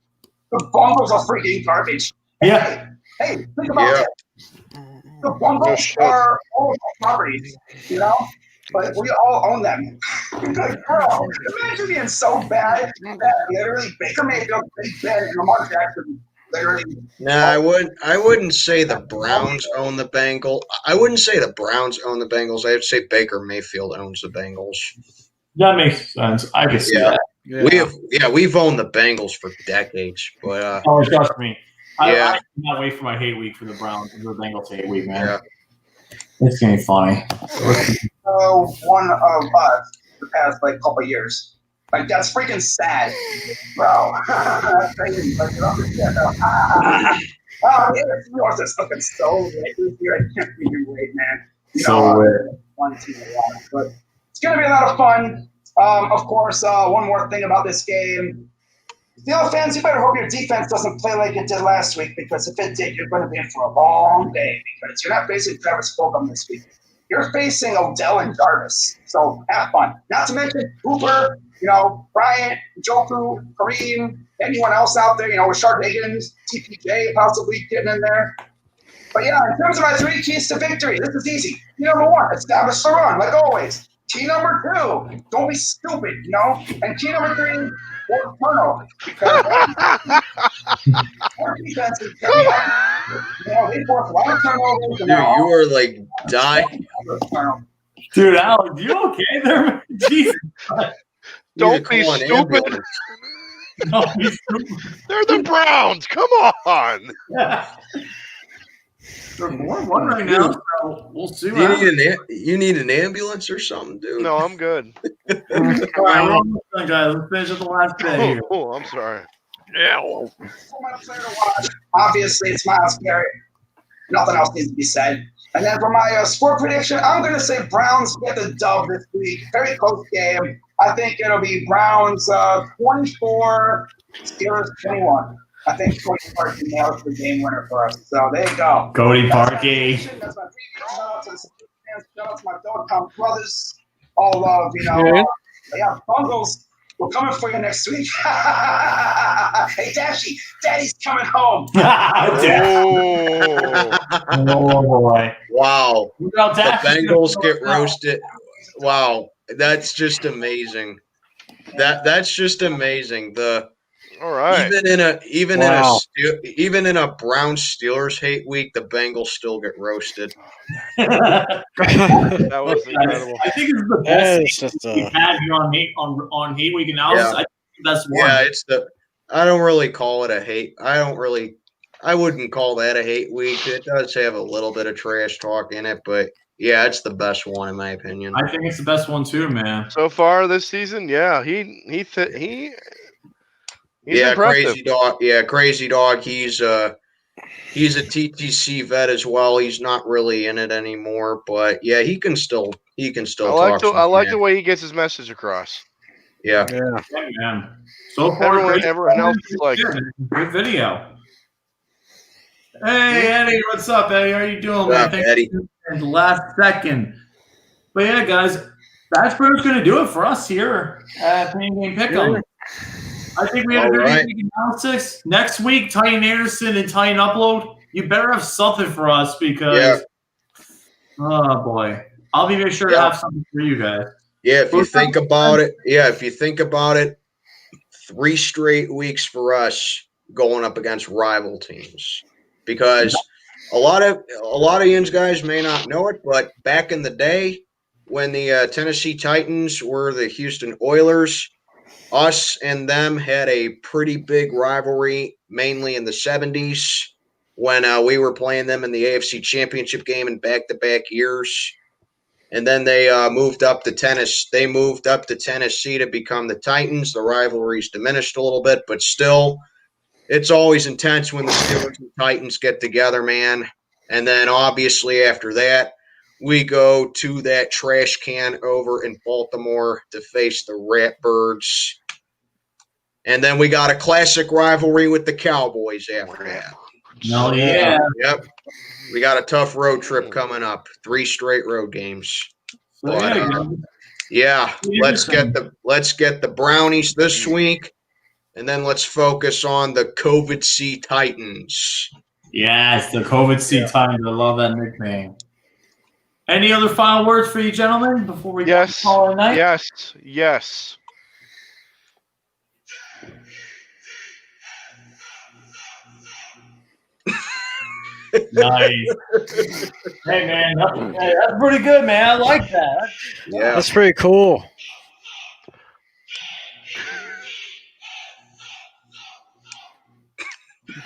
the Bungles are freaking garbage. Yeah. Hey, think about it. The Bungles are all of our properties, but we all own them. Like, bro, imagine being so bad that literally Baker Mayfield, Big Ben, and Lamar Jackson literally. I wouldn't say the Browns own the Bengals. I wouldn't say the Browns own the Bengals. I would say Baker Mayfield owns the Bengals. That makes sense. I can see that. Yeah. We've owned the Bengals for decades, but trust me. I cannot wait for my hate week for the Browns and the Bengals hate week, man. Yeah. It's gonna be funny. One of us the past couple of years. That's freaking sad, bro. That's crazy. Yours is looking so weird this year. I can't even wait, man. So weird. One team a lot, but it's gonna be a lot of fun. Of course, one more thing about this game. Steelers fans, you better hope your defense doesn't play like it did last week, because if it did, you're going to be in for a long day, because you're not facing Travis Fulgham this week. You're facing Odell and Jarvis, so have fun. Not to mention Hooper, Bryant, Njoku, Kareem, anyone else out there, Rashard Higgins, TPJ possibly getting in there. But yeah, in terms of my 3 keys to victory, this is easy. Key number 1, establish the run, like always. Key number 2, don't be stupid, And key number 3, or turnover, because our defense is they force a lot of turnovers. Dude, you are like dying. Dude, Alex, you okay there? Jesus. Don't be stupid. Don't be stupid. They're the Browns. Come on. Yeah. They're 1-1 right now, so we'll see. You need an ambulance or something, dude? No, I'm good. All right, guys, let's finish up the last day here. Oh, I'm sorry. Yeah. Obviously, it's Myles Garrett. Nothing else needs to be said. And then for my score prediction, I'm going to say Browns get the dub this week. Very close game. I think it'll be Browns 24, Steelers 21. I think Cody Parkey nails the game winner for us. So there you go. Cody Parkey. That's my preview. Shout out to the fans. Shout out to my Dogtown brothers. All love, Yeah, Bungles, we're coming for you next week. Hey, Dashy, Daddy's coming home. Oh, boy. Wow. The Bengals get roasted. Wow. That's just amazing. That's just amazing. All right. Even in a Browns Steelers hate week, the Bengals still get roasted. That was incredible. I think it's the best we've had here on Hate Week analysis. Yeah. I think that's one. Yeah, I don't really call it a hate. I wouldn't call that a hate week. It does have a little bit of trash talk in it, but Yeah, it's the best one in my opinion. I think it's the best one too, man. So far this season, yeah, he's Yeah, impressive. Crazy Dog. Yeah, Crazy Dog. He's a TTC vet as well. He's not really in it anymore, but yeah, he can still I talk. I like the way he gets his message across. Yeah. Yeah. Yeah, man. So far, Everyone else is like, great video. Hey Eddie, what's up, Eddie? How you doing, What's man? up, Thanks Eddie? for the last second. But yeah, guys, that's pretty much going to do it for us here at Pain Game Pick'em. I think we had a All good right. week analysis. Next week, Titan Anderson and Titan Upload. You better have something for us because, oh boy, I'll be make sure to have something for you guys. Yeah, if you think about it, 3 straight weeks for us going up against rival teams. Because a lot of you guys may not know it, but back in the day when the Tennessee Titans were the Houston Oilers, us and them had a pretty big rivalry, mainly in the 70s when we were playing them in the AFC Championship game in back-to-back years. And then they moved up to Tennessee. They moved up to Tennessee to become the Titans. The rivalry's diminished a little bit, but still, it's always intense when the Steelers and Titans get together, man. And then obviously after that, we go to that trash can over in Baltimore to face the Ratbirds. And then we got a classic rivalry with the Cowboys after that. No, yeah. Yep. We got a tough road trip coming up. 3 straight road games. So, But, yeah, yeah, let's get the Brownies this week, and then let's focus on the COVID C Titans. yes, the COVID C Titans. I love that nickname. Any other final words for you, gentlemen, before we call it a night? Yes. Nice. Hey, man, that's pretty good, man. I like that. Yeah. That's pretty cool.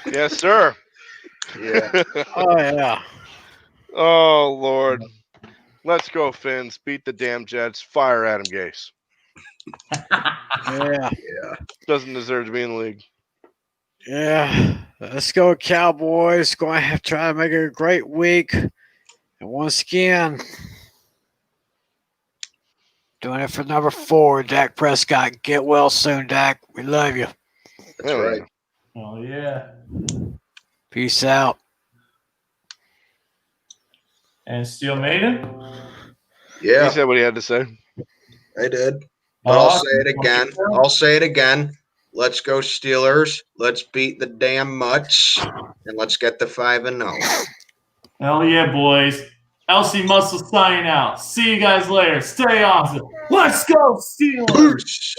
Yes, sir. Yeah. Oh yeah. Oh Lord. Let's go, Finns. Beat the damn Jets. Fire Adam Gase. Yeah. Doesn't deserve to be in the league. Yeah. Let's go, Cowboys. Going to have to try to make it a great week. And once again, doing it for number 4, Dak Prescott. Get well soon, Dak. We love you. That's right. Oh, yeah. Peace out. And Steel Maiden? Yeah, He said what he had to say. I did. But I'll say it again. Let's go Steelers. Let's beat the damn Mutts. And let's get the 5-0. Hell yeah, boys. LC Muscle signing out. See you guys later. Stay awesome. Let's go, Steelers. Peace.